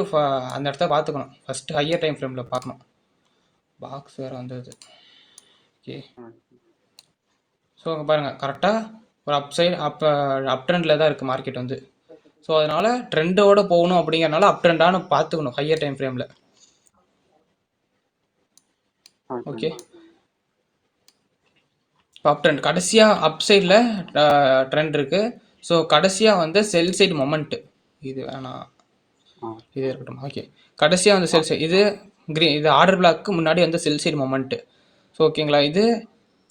அந்த இடத்த பார்த்துக்கணும். ஃபஸ்ட்டு ஹையர் டைம் ஃப்ரேமில் பார்க்கணும். பாக்ஸ் வேறு வந்தது. ஓகே, ஸோ அங்கே பாருங்கள் கரெக்டாக ஒரு அப் ட்ரெண்டில் தான் இருக்குது மார்க்கெட் வந்து. ஸோ அதனால் ட்ரெண்டோடு போகணும் அப்படிங்கிறனால அப் ட்ரெண்டானு பார்த்துக்கணும் ஹையர் டைம் ஃப்ரேமில். ஓகே, இப்போ அப் ட்ரெண்ட் கடைசியாக அப் சைடில் ட்ரெண்ட் இருக்குது. ஸோ கடைசியாக வந்து செல் சைடு மொமெண்ட்டு இது வேணாம், இது இருக்கட்டும். ஓகே, கடைசியாக வந்து செல் சைடு இது இது ஆர்டர் பிளாக்கு முன்னாடி வந்து செல் சைடு மொமெண்ட்டு. ஸோ ஓகேங்களா? இது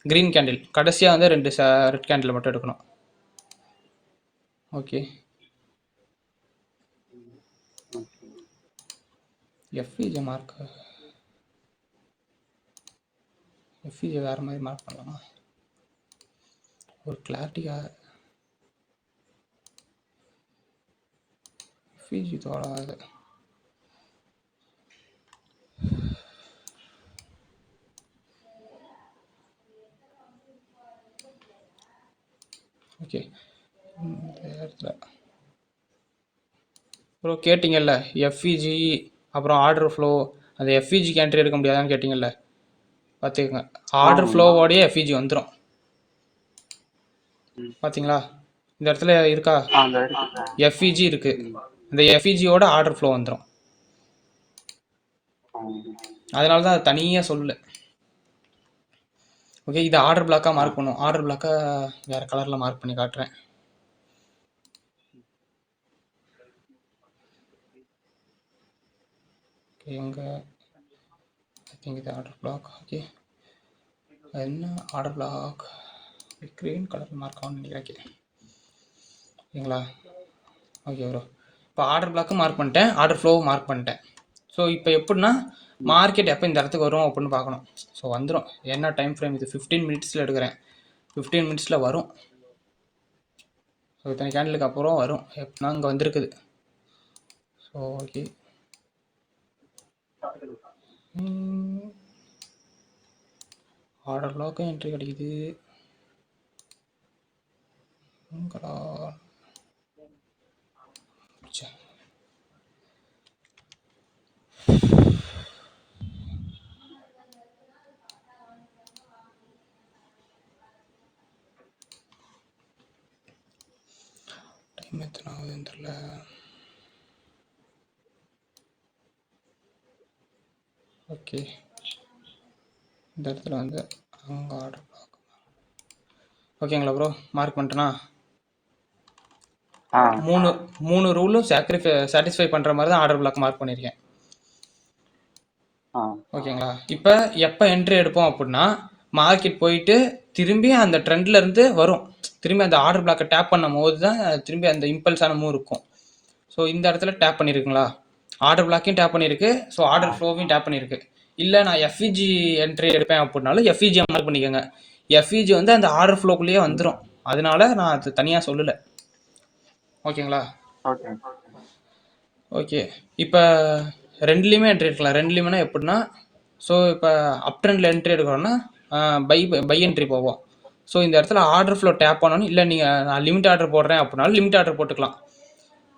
க்ரீன் கேண்டில். கடைசியாக வந்து 2 ரெட் கேண்டில் மட்டும் எடுக்கணும். ஓகே, எஃப்இஜி மார்க் எஃப்இஜி வேறு மாதிரி மார்க் பண்ணலாமா ஒரு கிளாரிட்டியாக? எஃப்இஜி தோடாது. ஓகே, ப்ரோ கேட்டிங்கல்ல எஃப்இஜி அப்புறம் ஆர்டர் ஃப்ளோ, அந்த எஃப்இஜிக்கு என்ட்ரி எடுக்க முடியாதான்னு கேட்டிங்கல்ல, பார்த்துக்கோங்க. ஆர்டர் ஃப்ளோவோடையே எஃப்இஜி வந்துடும். பார்த்தீங்களா? இந்த இடத்துல இருக்கா எஃப்இஜி இருக்குது. இந்த எஃப்இஜியோட ஆர்டர் ஃப்ளோ வந்துடும். அதனால தான் அது தனியாக சொல்லு. ஓகே, இது ஆர்டர் பிளாக்காக மார்க் பண்ணும். ஆர்டர் பிளாக்காக வேறு கலரில் மார்க் பண்ணி காட்டுறேன். ஓகே, எங்கே ஐ திங்க் இது ஆர்டர் பிளாக். ஓகே, என்ன order black green colour mark on நினைக்கிறேன். ஓகேங்களா? ஓகே ப்ரோ, இப்போ ஆர்டர் பிளாக்கும் மார்க் பண்ணிட்டேன், ஆர்டர் ஃப்ளோவும் மார்க் பண்ணிட்டேன். ஸோ இப்போ எப்படின்னா மார்க்கெட் எப்போ இந்த இடத்துக்கு வரும் அப்படின்னு பார்க்கணும். ஸோ வந்துடும். என்ன டைம் ஃப்ரேம் இது? 15 மினிட்ஸில் எடுக்கிறேன். 15 மினிட்ஸில் வரும். ஸோ இத்தனை கேண்டலுக்கு அப்புறம் வரும். எப்படின்னா இங்கே வந்திருக்குது. ஸோ ஓகே, ஆர்டர் பிளாக்கும் என்ட்ரி கிடைக்குது. டைம் எத்தனை ஆகுதுன்னு தெரியல. ஓகே, இந்த இடத்துல வந்து அங்கே ஆர்டர் பிளாக். ஓகேங்களா ப்ரோ, மார்க் பண்ணிட்டேனா? மூணு ரூலும் சாட்டிஸ்ஃபை பண்ணுற மாதிரி தான் ஆர்டர் பிளாக் மார்க் பண்ணியிருக்கேன். ஓகேங்களா? இப்போ எப்போ என்ட்ரி எடுப்போம் அப்படின்னா மார்க்கெட் போயிட்டு திரும்பி அந்த ட்ரெண்ட்லேருந்து வரும். திரும்பி அந்த ஆர்டர் பிளாக்கை டேப் பண்ணும் போது தான் திரும்பி அந்த இம்பல்ஸான மூவ் இருக்கும். ஸோ இந்த இடத்துல டேப் பண்ணியிருக்குங்களா, ஆர்டர் பிளாக்கையும் டேப் பண்ணியிருக்கு, ஸோ ஆர்டர் ஃப்ளோவையும் டேப் பண்ணியிருக்கு. இல்லை நான் எஃப்இஜி என்ட்ரி எடுப்பேன் அப்படின்னாலும் எஃப்இஜியை மார்க் பண்ணிக்கோங்க. எஃப்இஜி வந்து அந்த ஆர்டர் ஃப்ளோக்குள்ளேயே வந்துடும், அதனால நான் அது தனியாக சொல்லலை. ஓகேங்களா? ஓகே. ஓகே. இப்போ ரெண்டுலேயுமே என்ட்ரி எடுக்கலாம். ரெண்டுலேயுமே எப்படின்னா, ஸோ இப்போ அப் ட்ரெண்டில் என்ட்ரி எடுக்கிறோன்னா பை என்ட்ரி போவோம். ஸோ இந்த இடத்துல ஆர்டர் ஃப்ளோ டேப் பண்ணணும். இல்லை நீங்கள் நான் லிமிட் ஆர்டர் போடுறேன் அப்படின்னாலும் லிமிட் ஆர்டர் போட்டுக்கலாம்.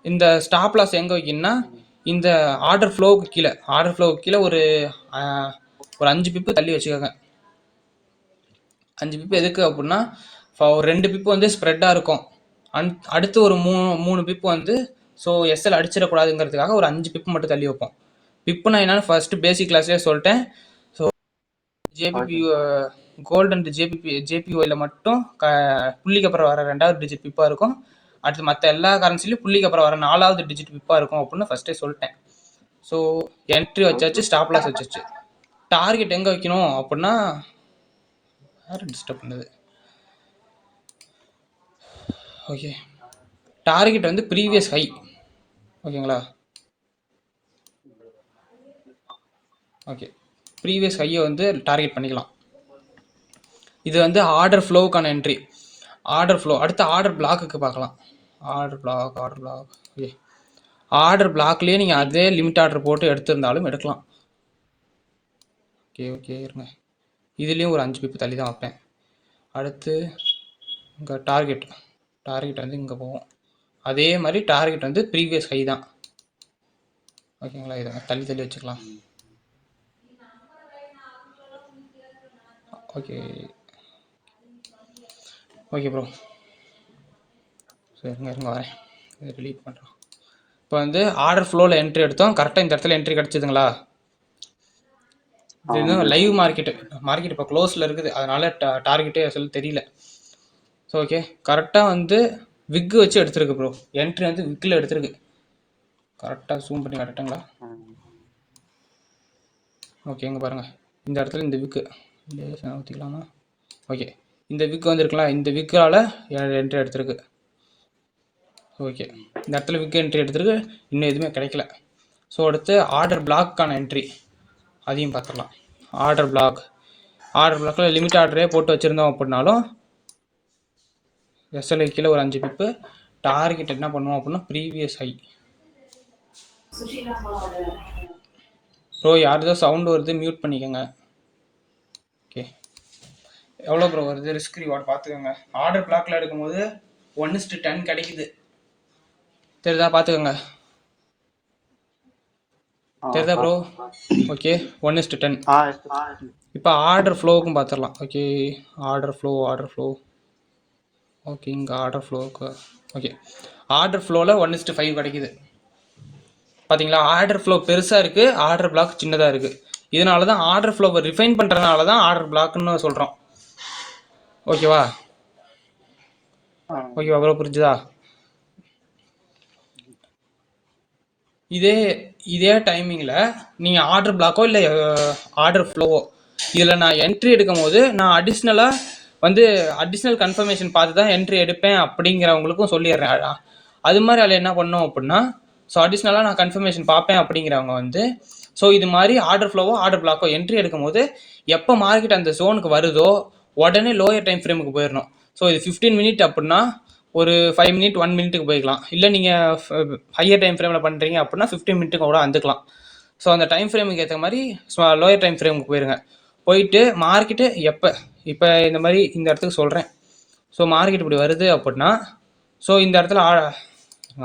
இந்த ஸ்டாப் லாஸ் எங்கே வைக்கணும்னா இந்த ஆர்டர் ஃப்ளோவுக்கு கீழே ஒரு 5 பிப்பு தள்ளி வச்சுக்கோங்க. 5 பிப்பு எதுக்கு அப்படின்னா, ஒரு 2 பிப்பு வந்து ஸ்ப்ரெட்டாக இருக்கும், அடுத்து ஒரு 3 பிப்பு வந்து ஸோ எஸ்எல் அடிச்சிடக்கூடாதுங்கிறதுக்காக ஒரு 5 பிப்பு மட்டும் தள்ளி வைப்போம். பிப்புனா என்னன்னு ஃபர்ஸ்ட் பேசிக் கிளாஸ்லேயே சொல்லிட்டேன். ஸோ ஜேபிபி கோல்டு அண்ட் ஜேபிஓயில் மட்டும் புள்ளிக்கு அப்புறம் வர 2வது டிஜிட் பிப்பாக இருக்கும். அடுத்து மற்ற எல்லா கரன்சிலையும் புள்ளிக்கு அப்புறம் வர 4வது டிஜிட் பிப்பாக இருக்கும் அப்படின்னு ஃபர்ஸ்டே சொல்லிட்டேன். ஸோ என்ட்ரி வச்சாச்சு, ஸ்டாப் லாஸ் வச்சாச்சு. டார்கெட் எங்கே வைக்கணும் அப்படின்னா, யாரும் டிஸ்டர்ப் பண்ணுது. ஓகே, டார்கெட் வந்து ப்ரீவியஸ் ஹை. ஓகேங்களா? ஓகே, ப்ரீவியஸ் ஹையை வந்து டார்கெட் பண்ணிக்கலாம். இது வந்து ஆர்டர் ஃப்ளோவுக்கான என்ட்ரி. Order flow. அடுத்து ஆர்டர் பிளாக்குக்கு பார்க்கலாம். Order black. ஓகே, ஆர்டர் பிளாக்லேயே நீங்கள் அதே லிமிட் ஆர்டர் போட்டு எடுத்திருந்தாலும் எடுக்கலாம். ஓகே இருங்க, இதுலேயும் ஒரு 5 பிப்பு தள்ளி தான் வைப்பேன். அடுத்து இங்கே டார்கெட் வந்து இங்கே போவோம். அதே மாதிரி டார்கெட் வந்து ப்ரீவியஸ் ஹை தான். ஓகேங்களா? இதை தள்ளி வச்சுக்கலாம். Okay bro. சரி இருங்க வரேன், இதை ரிலீட் பண்ணுறோம். இப்போ வந்து ஆர்டர் ஃப்ளோவில் என்ட்ரி எடுத்தோம், கரெக்டாக இந்த இடத்துல என்ட்ரி கிடச்சிதுங்களா? இது இன்னும் லைவ் மார்க்கெட் இப்போ க்ளோஸில் இருக்குது, அதனால டார்கெட்டே சொல்ல தெரியல. ஸோ ஓகே, கரெக்டாக வந்து விக்கு வச்சு எடுத்துருக்கு ப்ரோ. என்ட்ரி வந்து விக்கில் எடுத்துருக்கு. கரெக்டாக ஜூம் பண்ணி கரெக்டுங்களா? ஓகே, இங்கே பாருங்கள், இந்த இடத்துல இந்த விக்கு ஊற்றிக்கலாமா? ஓகே, இந்த விக்கு வந்துருக்கலாம், இந்த விக்கால் என்ட்ரி எடுத்துருக்கு. ஓகே, இந்த இடத்துல விக்கு என்ட்ரி எடுத்துருக்கு, இன்னும் எதுவுமே கிடைக்கல. ஸோ அடுத்து ஆர்டர் பிளாக்கான என்ட்ரி, அதையும் பார்த்துடலாம். ஆர்டர் பிளாக்கில் லிமிட் ஆர்டரே போட்டு வச்சுருந்தோம் அப்படின்னாலும் எஸ்எல்ஐ கீழே ஒரு 5 பிப்பு. டார்கெட் என்ன பண்ணுவோம் அப்படின்னா ப்ரீவியஸ் ஹை. ப்ரோ யாருதோ சவுண்டு வருது, மியூட் பண்ணிக்கோங்க. ஓகே, எவ்வளோ ப்ரோ வருது? ரிஸ்க் ரிவார்டு பார்த்துக்கோங்க. ஆர்டர் பிளாக்கில் எடுக்கும்போது 1:10 கிடைக்குது, தெரியுதா? பார்த்துக்கோங்க, தெரியுதா ப்ரோ? ஓகே, 1:10. இப்போ ஆர்டர் ஃப்ளோவுக்கும் பார்த்துடலாம். Okay, order flow. ஓகே, இங்கே ஆர்டர் ஃப்ளோவுக்கு ஓகே, ஆர்டர் ஃப்ளோவில் 1:5 கிடைக்குது. பார்த்தீங்களா? ஆர்டர் ஃப்ளோ பெருசாக இருக்குது, ஆர்டர் பிளாக் சின்னதாக இருக்குது. இதனால தான் ஆர்டர் ஃப்ளோவை ரிஃபைன் பண்ணுறதுனால தான் ஆர்டர் பிளாக்னு சொல்கிறோம். ஓகேவா ப்ரோ? புரிஞ்சுதா? இதே டைமிங்கில் நீங்கள் ஆர்டர் பிளாக்கோ இல்லை ஆர்டர் ஃப்ளோவோ இதில் நான் என்ட்ரி எடுக்கும் போது நான் அடிஷ்னல் கன்ஃபர்மேஷன் பார்த்து தான் என்ட்ரி எடுப்பேன் அப்படிங்கிறவங்களுக்கும் சொல்லிடுறேன். அது மாதிரி அதில் என்ன பண்ணோம் அப்படின்னா, ஸோ அடிஷ்னலாக நான் கன்ஃபர்மேஷன் பார்ப்பேன் அப்படிங்கிறவங்க வந்து ஸோ இது மாதிரி ஆர்டர் ஃப்ளோவோ ஆர்டர் பிளாக்கோ என்ட்ரி எடுக்கும் போது எப்போ மார்க்கெட் அந்த ஜோனுக்கு வருதோ உடனே லோயர் டைம் ஃப்ரேமுக்கு போயிடணும். ஸோ இது 15 மினிட் அப்படின்னா ஒரு 5 மினிட் 1 மினிட்டுக்கு போய்க்கலாம். இல்லை நீங்கள் ஹையர் டைம் ஃப்ரேமில் பண்ணுறீங்க அப்படின்னா 15 மினிட்டுக்கு கூட வந்துக்கலாம். ஸோ அந்த டைம் ஃப்ரேமுக்கு ஏற்ற மாதிரி லோயர் டைம் ஃப்ரேமுக்கு போயிருங்க. போயிட்டு மார்க்கெட்டு இப்போ இந்த மாதிரி இந்த இடத்துக்கு சொல்கிறேன். ஸோ மார்க்கெட் இப்படி வருது அப்படின்னா ஸோ இந்த இடத்துல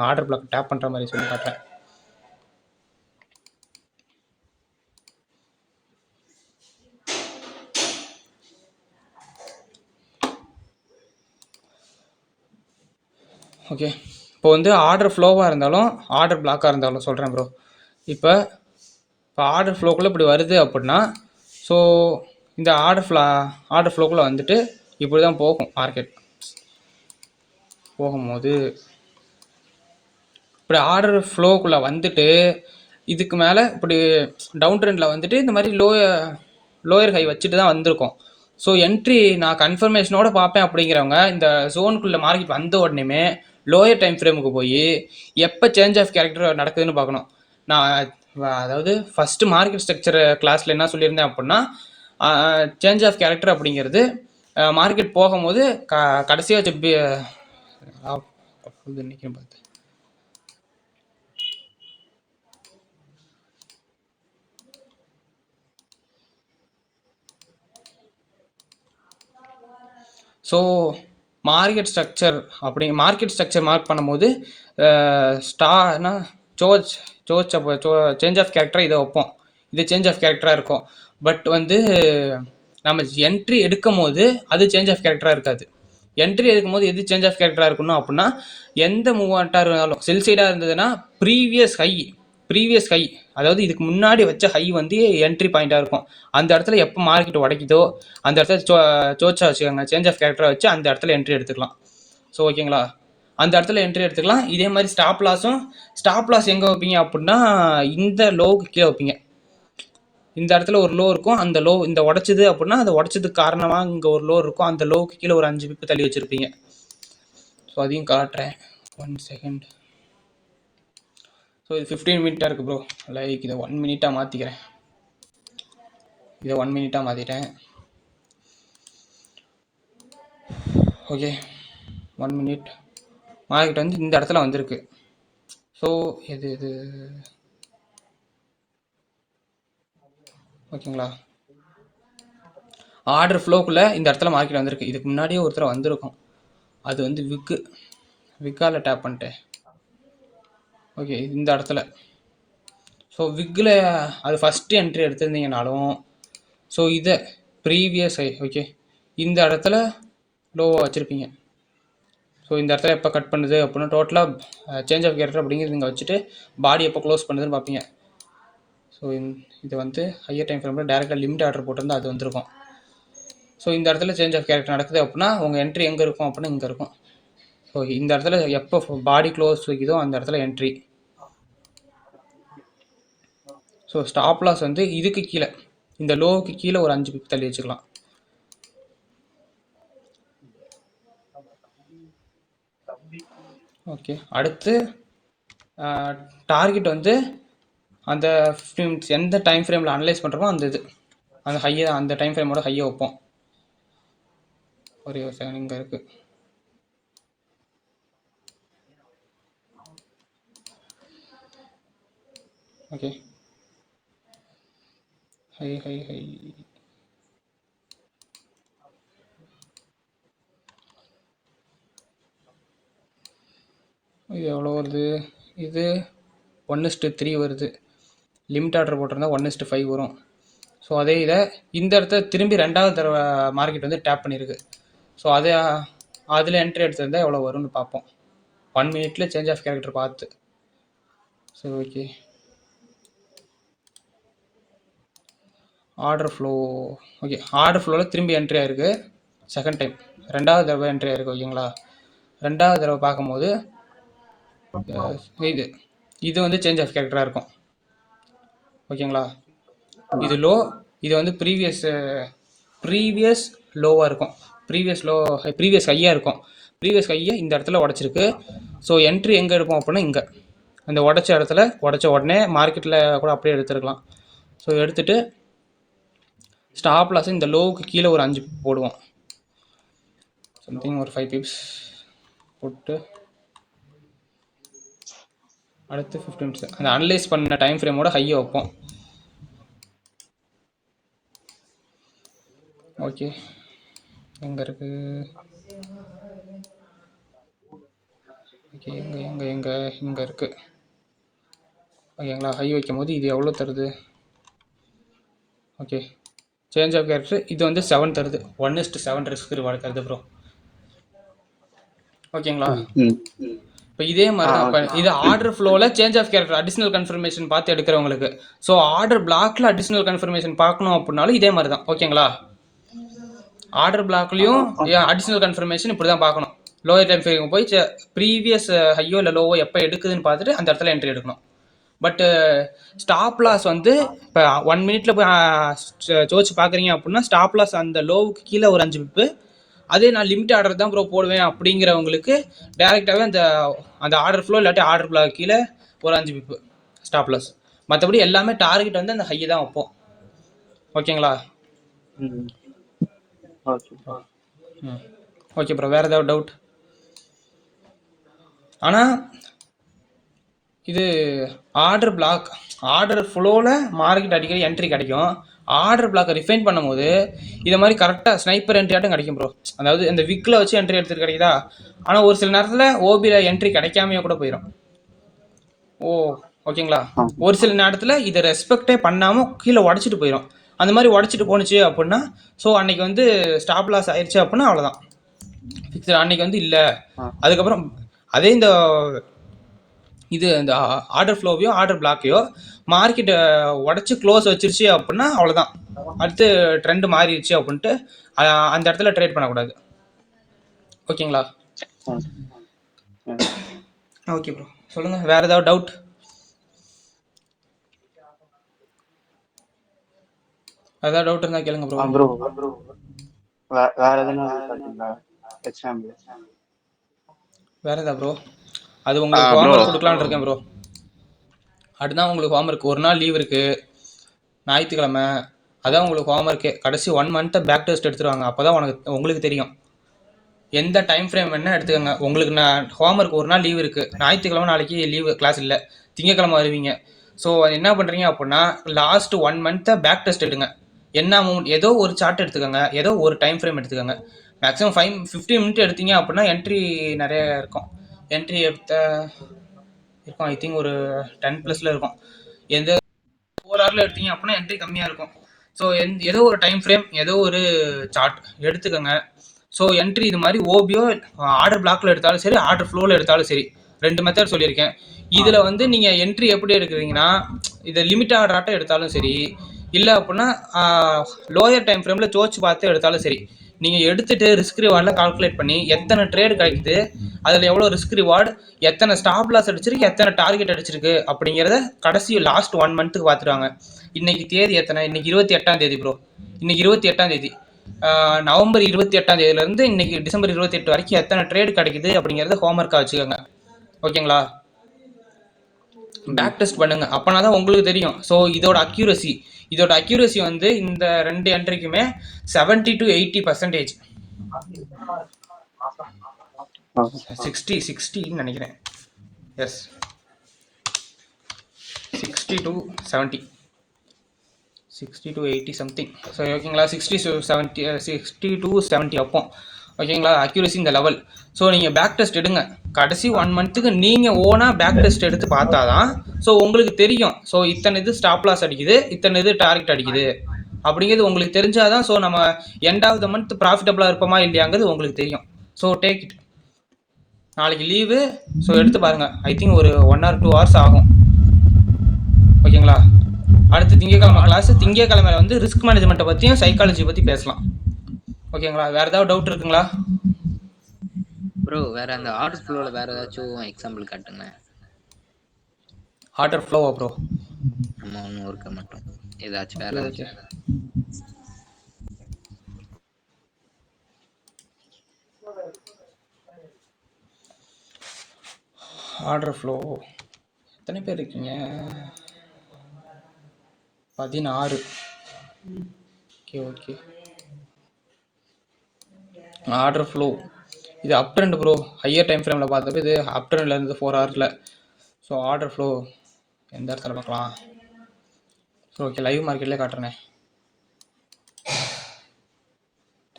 ஆர்டர் பிளாக் டேப் பண்ணுற மாதிரி சொல்லி காட்டுறேன். ஓகே, இப்போ வந்து ஆர்டர் ஃப்ளோவாக இருந்தாலும் ஆர்டர் பிளாக்காக இருந்தாலும் சொல்கிறேன் ப்ரோ. இப்போ ஆர்டர் ஃப்ளோக்குள்ளே இப்படி வருது அப்படின்னா ஸோ இந்த ஆர்டர் ஃப்ளோக்குள்ளே வந்துட்டு இப்படி தான் போகும். மார்க்கெட் போகும்போது இப்படி ஆர்டர் ஃப்ளோக்குள்ளே வந்துட்டு இதுக்கு மேலே இப்படி டவுன் ட்ரெண்டில் வந்துட்டு இந்த மாதிரி லோயர் ஹை வச்சுட்டு தான் வந்திருக்கோம். ஸோ என்ட்ரி நான் கன்ஃபர்மேஷனோட பார்ப்பேன் அப்படிங்கிறவங்க இந்த ஜோனுக்குள்ளே மார்க்கெட் வந்த உடனேமே லோயர் டைம் ஃப்ரேமுக்கு போய் எப்போ சேஞ்ச் ஆஃப் கேரக்டர் நடக்குதுன்னு பார்க்கணும். நான் அதாவது ஃபஸ்ட்டு மார்க்கெட் ஸ்ட்ரக்சர் கிளாஸில் என்ன சொல்லியிருந்தேன் அப்படின்னா சேஞ்ச் ஆஃப் கேரக்டர் அப்படிங்கிறது மார்க்கெட் போகும்போது கடைசியாக இன்னைக்கு பார்த்து ஸோ மார்க்கெட் ஸ்ட்ரக்சர் மார்க் பண்ணும்போது ஸ்டார்னா சேஞ்ச் ஆஃப் கேரக்டர் இதை வைப்போம். இது சேஞ்ச் ஆஃப் கேரக்டராக இருக்கும். பட் வந்து நம்ம என்ட்ரி எடுக்கும் போது அது சேஞ்ச் ஆஃப் கேரக்டராக இருக்காது. என்ட்ரி எடுக்கும் போது எது சேஞ்ச் ஆஃப் கேரக்டராக இருக்கணும் அப்படின்னா எந்த மூவ்மெண்ட்டாக இருந்தாலும் செல் சைடாக இருந்ததுன்னா ப்ரீவியஸ் ஹை அதாவது இதுக்கு முன்னாடி வச்ச ஹை வந்து என்ட்ரி பாயிண்ட்டாக இருக்கும். அந்த இடத்துல எப்போ மார்க்கெட் உடைக்குதோ அந்த இடத்துல சோச்சா வச்சுக்கோங்க, சேஞ்ச் ஆஃப் கேரக்டராக வச்சு அந்த இடத்துல என்ட்ரி எடுத்துக்கலாம். ஸோ ஓகேங்களா, அந்த இடத்துல என்ட்ரி எடுத்துக்கலாம். இதே மாதிரி ஸ்டாப் லாஸ் எங்கே வைப்பீங்க அப்படின்னா இந்த லோவுக்கு கீழே வைப்பீங்க. இந்த இடத்துல ஒரு லோ இருக்கும், அந்த லோ இந்த உடச்சிது அப்படின்னா அந்த உடச்சதுக்கு காரணமாக இங்கே ஒரு லோ இருக்கும், அந்த லோவுக்கு கீழே ஒரு 5 பிப்பு தள்ளி வச்சுருப்பீங்க. ஸோ அதையும் காட்டுறேன், 1 செகண்ட். ஸோ இது 15 மினிட்டாக இருக்குது ப்ரோ. லைக் இதை 1 மினிட்டாக மாற்றிக்கிறேன். இதை 1 மினிட்டாக மாற்றிட்டேன். ஓகே, 1 மினிட் மார்க்கெட் வந்து இந்த இடத்துல வந்திருக்கு. ஸோ இது ஓகேங்களா, ஆர்டர் ஃப்ளோக்குள்ளே இந்த இடத்துல மார்க்கெட் வந்திருக்கு. இதுக்கு முன்னாடியே ஒருத்தர் வந்திருக்கும், அது வந்து விக்கால் டேப் பண்ணிட்டேன். ஓகே, இந்த இடத்துல ஸோ விக்கில் அது ஃபஸ்ட்டு என்ட்ரி எடுத்திருந்தீங்கனாலும் ஸோ இதை ப்ரீவியஸ் ஹை ஓகே இந்த இடத்துல லோவாக வச்சுருப்பீங்க. ஸோ இந்த இடத்துல எப்போ கட் பண்ணுது அப்படின்னா டோட்டலாக சேஞ்ச் ஆஃப் கேரக்டர் அப்படிங்கிறது இங்கே வச்சுட்டு பாடி எப்போ க்ளோஸ் பண்ணுதுன்னு பார்ப்பீங்க. ஸோ இது வந்து ஹையர் டைம் ஃப்ரேமில் டேரெக்டாக லிமிட் ஆர்டர் போட்டிருந்தால் அது வந்திருக்கும். ஸோ இந்த இடத்துல சேஞ்ச் ஆஃப் கேரக்டர் நடக்குது அப்படின்னா உங்கள் என்ட்ரி எங்கே இருக்கும் அப்படின்னா இங்கே இருக்கும். ஸோ இந்த இடத்துல எப்போ பாடி க்ளோஸ் வைக்குதோ அந்த இடத்துல என்ட்ரி. ஸோ ஸ்டாப் லாஸ் வந்து இதுக்கு கீழே இந்த லோவுக்கு கீழே ஒரு 5 பிப் தள்ளி வச்சுக்கலாம். ஓகே, அடுத்து டார்கெட் வந்து அந்த எந்த டைம் ஃப்ரேமில் அனலைஸ் பண்ணுறோமோ அந்த ஹையை அந்த டைம் ஃப்ரேமோட ஹையை வைப்போம். ஒரே ஒரு செகண்ட் இங்கே இருக்குது. ஓகே, ஹை இது எவ்வளோ வருது? இது 1:3 வருது. லிமிட் ஆர்டர் போட்டிருந்தா 1:5 வரும். ஸோ அதே இதை இந்த இடத்த திரும்பி 2வது தடவை மார்க்கெட் வந்து டேப் பண்ணியிருக்கு. ஸோ அதில் என்ட்ரி எடுத்திருந்தால் எவ்வளோ வரும்னு பார்ப்போம். 1 மினிட்ல சேஞ்ச் ஆஃப் கேரக்டர் பார்த்து. சரி okay, order flow okay, order ஃப்ளோவில் திரும்பி என்ட்ரி ஆகிருக்கு. செகண்ட் டைம் 2வது தடவை என்ட்ரி ஆகிருக்கு. ஓகேங்களா, 2வது தடவை பார்க்கும்போது இது வந்து சேஞ்ச் ஆஃப் கேரக்டராக இருக்கும். ஓகேங்களா, இது லோ, இது வந்து ப்ரீவியஸ் லோவாக இருக்கும், ப்ரீவியஸ் ஹையாக இருக்கும். ப்ரீவியஸ் ஹையை இந்த இடத்துல உடச்சிருக்கு. ஸோ என்ட்ரி எங்கே எடுப்போம் அப்படின்னா இங்கே அந்த உடச்ச இடத்துல உடச்ச உடனே மார்க்கெட்டில் கூட அப்படியே எடுத்துருக்கலாம். ஸோ எடுத்துகிட்டு ஸ்டாப் லாஸ் இந்த லோவுக்கு கீழே ஒரு 5 பிப் போடுவோம். சம்திங் ஒரு 5 பிப்ஸ் போட்டு அடுத்து 15 மினிட்ஸ் அந்த அனலைஸ் பண்ண டைம் ஃப்ரேமோட ஹையை வைப்போம். ஓகே, எங்கே இருக்குது? ஓகே, இங்கே இருக்குது. ஓகேங்களா, ஹை வைக்கும் போது இது எவ்வளோ தருது? ஓகே, சேஞ்ச் ஆஃப் கேரக்டர் இது வந்து 7 தருது. 1:7 ரிஸ்க் ரிவார்டு தருது ப்ரோ. ஓகேங்களா, இப்போ இதே மாதிரி தான். இப்போ இது ஆர்டர் ஃப்ளோவில் change of character additional confirmation பார்த்து எடுக்கிறவங்களுக்கு. ஸோ ஆர்டர் பிளாக்ல அடிஷ்னல் கன்ஃபர்மேஷன் பார்க்கணும் அப்படின்னாலும் இதே மாதிரி தான். ஓகேங்களா, ஆர்டர் பிளாக்லையும் அடிஷ்னல் கன்ஃபர்மேஷன் இப்படி தான் பார்க்கணும். லோயர் டைம் ஃப்ரேம் போய் ப்ரீவியஸ் ஹையோ இல்லை லோவோ எப்போ எடுக்குதுன்னு பார்த்துட்டு அந்த இடத்துல என்ட்ரி எடுக்கணும். பட்டு ஸ்டாப் லாஸ் வந்து இப்போ 1 மினிட்ல போய் ஜோதிச்சு பார்க்குறீங்க அப்படின்னா ஸ்டாப் லாஸ் அந்த லோவுக்கு கீழே ஒரு 5 பிப்பு. அதே நான் லிமிட் ஆர்டர் தான் ப்ரோ போடுவேன் அப்படிங்கிறவங்களுக்கு டேரெக்டாகவே அந்த அந்த ஆர்டர் ஃப்ளோ இல்லாட்டி ஆர்டர் ஃப்ளோ கீழே ஒரு 5 பிப்பு ஸ்டாப் லாஸ். மற்றபடி எல்லாமே டார்கெட் வந்து அந்த ஹையை தான் வைப்போம். ஓகேங்களா? ஓகே ஓகே ப்ரோ, வேறு ஏதாவது டவுட்? ஆனால் இது ஆர்டர் பிளாக் ஆர்டர் ஃப்ளோவில் மார்க்கெட் அடிக்கடி என்ட்ரி கிடைக்கும். ஆர்டர் பிளாக்கை ரிஃபைன் பண்ணும்போது இதை மாதிரி கரெக்டாக ஸ்னைப்பர் என்ட்ரி ஆட்டும் கிடைக்கும் ப்ரோ. அதாவது இந்த விக்கில் வச்சு என்ட்ரி எடுத்துகிட்டு கிடைக்குதா. ஆனால் ஒரு சில நேரத்தில் ஓபியில் என்ட்ரி கிடைக்காமையே கூட போயிடும். ஓகேங்களா? ஒரு சில நேரத்தில் இதை ரெஸ்பெக்டே பண்ணாமல் கீழே உடச்சிட்டு போயிடும். அந்த மாதிரி உடச்சிட்டு போணுச்சு அப்படின்னா ஸோ அன்னைக்கு வந்து ஸ்டாப் லாஸ் ஆயிடுச்சு அப்படின்னா அவ்வளோதான், ஃபிக்ஸ்டு அன்னைக்கு வந்து இல்லை. அதுக்கப்புறம் அதே இந்த ஆர்டர் ஃப்ளோவையோ ஆர்டர் பிளாக்கையோ மார்க்கெட்டை உடச்சி க்ளோஸ் வச்சிருச்சு அப்படின்னா அவ்வளோதான், அடுத்து ட்ரெண்டு மாறிடுச்சு அப்படின்ட்டு அந்த இடத்துல ட்ரேட் பண்ணக்கூடாது. ஓகேங்களா? ஓகே ப்ரோ, சொல்லுங்கள் வேறு ஏதாவது டவுட்? ஏதாவது டவுட் இருந்தால் கேளுங்க ப்ரோ. ப்ரோ வேற எதுனா பார்த்தீங்களா எக்ஸாம்பிள்? வேறு எதா ப்ரோ? அது உங்களுக்கு ஹோம்ஒர்க் கொடுக்கலான்னு இருக்கேன் ப்ரோ. அடுதான் உங்களுக்கு ஹோம்ஒர்க். ஒரு நாள் லீவ் இருக்குது, ஞாயிற்றுக்கிழமை. அதான் உங்களுக்கு ஹோம்ஒர்க்கே. கடைசி 1 மந்த்தை பேக் டெஸ்ட் எடுத்துருவாங்க. அப்போ தான் உங்களுக்கு தெரியும் எந்த டைம் ஃப்ரேம் வேணால் எடுத்துக்கோங்க. உங்களுக்கு நான் ஹோம்ஒர்க் ஒரு நாள் லீவ் இருக்குது, ஞாயிற்றுக்கிழமை நாளைக்கு லீவு, கிளாஸ் இல்லை, திங்கக்கிழமை வருவீங்க. ஸோ என்ன பண்ணுறீங்க அப்படின்னா லாஸ்ட் 1 மந்த்தை பேக் டெஸ்ட் எடுங்க. என்ன அமௌண்ட், ஏதோ ஒரு சார்ட் எடுத்துக்கோங்க, ஏதோ ஒரு டைம் ஃப்ரேம் எடுத்துக்கோங்க. மேக்ஸிமம் 15 மினிட் எடுத்தீங்க அப்படின்னா என்ட்ரி நிறைய இருக்கும். என்ட்ரி இருக்கும் ஐ திங்க் ஒரு 10+ இருக்கும். எந்த 4 ஹவரில் எடுத்தீங்க அப்படின்னா என்ட்ரி கம்மியாக இருக்கும். ஸோ ஏதோ ஒரு டைம் ஃப்ரேம், ஏதோ ஒரு சார்ட் எடுத்துக்கோங்க. ஸோ என்ட்ரி இது மாதிரி ஓபியோ ஆர்டர் பிளாக்ல எடுத்தாலும் சரி, ஆர்டர் ஃப்ளோவில் எடுத்தாலும் சரி, 2 மெத்தட் சொல்லியிருக்கேன். இதில் வந்து நீங்கள் என்ட்ரி எப்படி எடுக்கிறீங்கன்னா இதை லிமிட் ஆர்டர் ஆட்டம் எடுத்தாலும் சரி, இல்லை அப்படின்னா லோயர் டைம் ஃப்ரேமில் சோச்சு பார்த்து எடுத்தாலும் சரி, நீங்கள் எடுத்துகிட்டு ரிஸ்க் ரிவார்டில் கால்குலேட் பண்ணி எத்தனை ட்ரேடு கிடைக்குது, அதில் எவ்வளோ ரிஸ்க் ரிவார்டு, எத்தனை ஸ்டாப் லாஸ் அடிச்சிருக்கு, எத்தனை டார்கெட் அடிச்சிருக்கு அப்படிங்கிறத கடைசி லாஸ்ட் 1 மந்த்துக்கு பார்த்துருவாங்க. இன்னைக்கு தேதி எத்தனை? இன்னைக்கு 28ஆம் தேதி ப்ரோ. இன்னைக்கு 28ஆம் தேதி. நவம்பர் 28ஆம் தேதியிலேருந்து இன்னைக்கு டிசம்பர் 28 வரைக்கும் எத்தனை ட்ரேடு கிடைக்குது அப்படிங்கிறத ஹோம்ஒர்க்காக வச்சுக்கோங்க. ஓகேங்களா? பேக் டெஸ்ட் பண்ணுங்க, அப்போனா தான் உங்களுக்கு தெரியும். ஸோ இதோட அக்யூரசி வந்து இந்த 2 என்ட்ரிக்குமே 70 to 80%. 60 நினைக்கிறேன். Yes, 60 to 70, 60 to 80 something. So ஓகேங்களா, 60 to 70 அப்போ ஓகேங்களா அக்யூரசி இந்த லெவல். ஸோ நீங்கள் பேக் டெஸ்ட் எடுங்க. கடைசி 1 மந்த்துக்கு நீங்கள் ஓனாக பேக் டெஸ்ட் எடுத்து பார்த்தா தான் ஸோ உங்களுக்கு தெரியும். ஸோ இத்தனை இது ஸ்டாப் லாஸ் அடிக்குது, இத்தனை இது டார்கெட் அடிக்குது அப்படிங்கிறது உங்களுக்கு தெரிஞ்சாதான் ஸோ நம்ம எண்ட் ஆஃப் த மந்த் ப்ராஃபிட்டபுளாக இருப்போமா இல்லையாங்கிறது உங்களுக்கு தெரியும். So take it. நாளைக்கு லீவு, ஸோ எடுத்து பாருங்கள். ஐ திங்க் ஒரு 1 or 2 hours ஆகும். ஓகேங்களா? அடுத்து திங்கக்கிழமை கிளாஸ். திங்கக்கிழமையில வந்து ரிஸ்க் மேனேஜ்மெண்ட்டை பற்றியும் சைக்காலஜி பற்றி பேசலாம். ஓகேங்களா? வேறு ஏதாவது டவுட் இருக்குங்களா ப்ரோ? வேற அந்த ஆர்டர் ஃப்ளோவில் வேற ஏதாச்சும் எக்ஸாம்பிள் காட்டுங்க. ஆர்டர் ஃப்ளோவா ப்ரோ? நம்ம ஒன்றும் ஒர்க்கை மட்டும் ஏதாச்சும் வேற ஏதாச்சும். ஆர்டர் ஃப்ளோ எத்தனை பேர் இருக்கீங்க? 16. ஓகே. ஆர்டர் ஃப்ளோ இது அப் ட்ரெண்ட் ப்ரோ. ஹையர் டைம் ஃப்ரேமில் பார்த்தப்ப இது அப் ட்ரெண்டில் இருந்து 4 ஹவரில். ஸோ ஆர்டர் ஃப்ளோ எந்த இடத்துல பார்க்கலாம்? ஸோ ஓகே, லைவ் மார்க்கெட்லேயே காட்டுறேனே,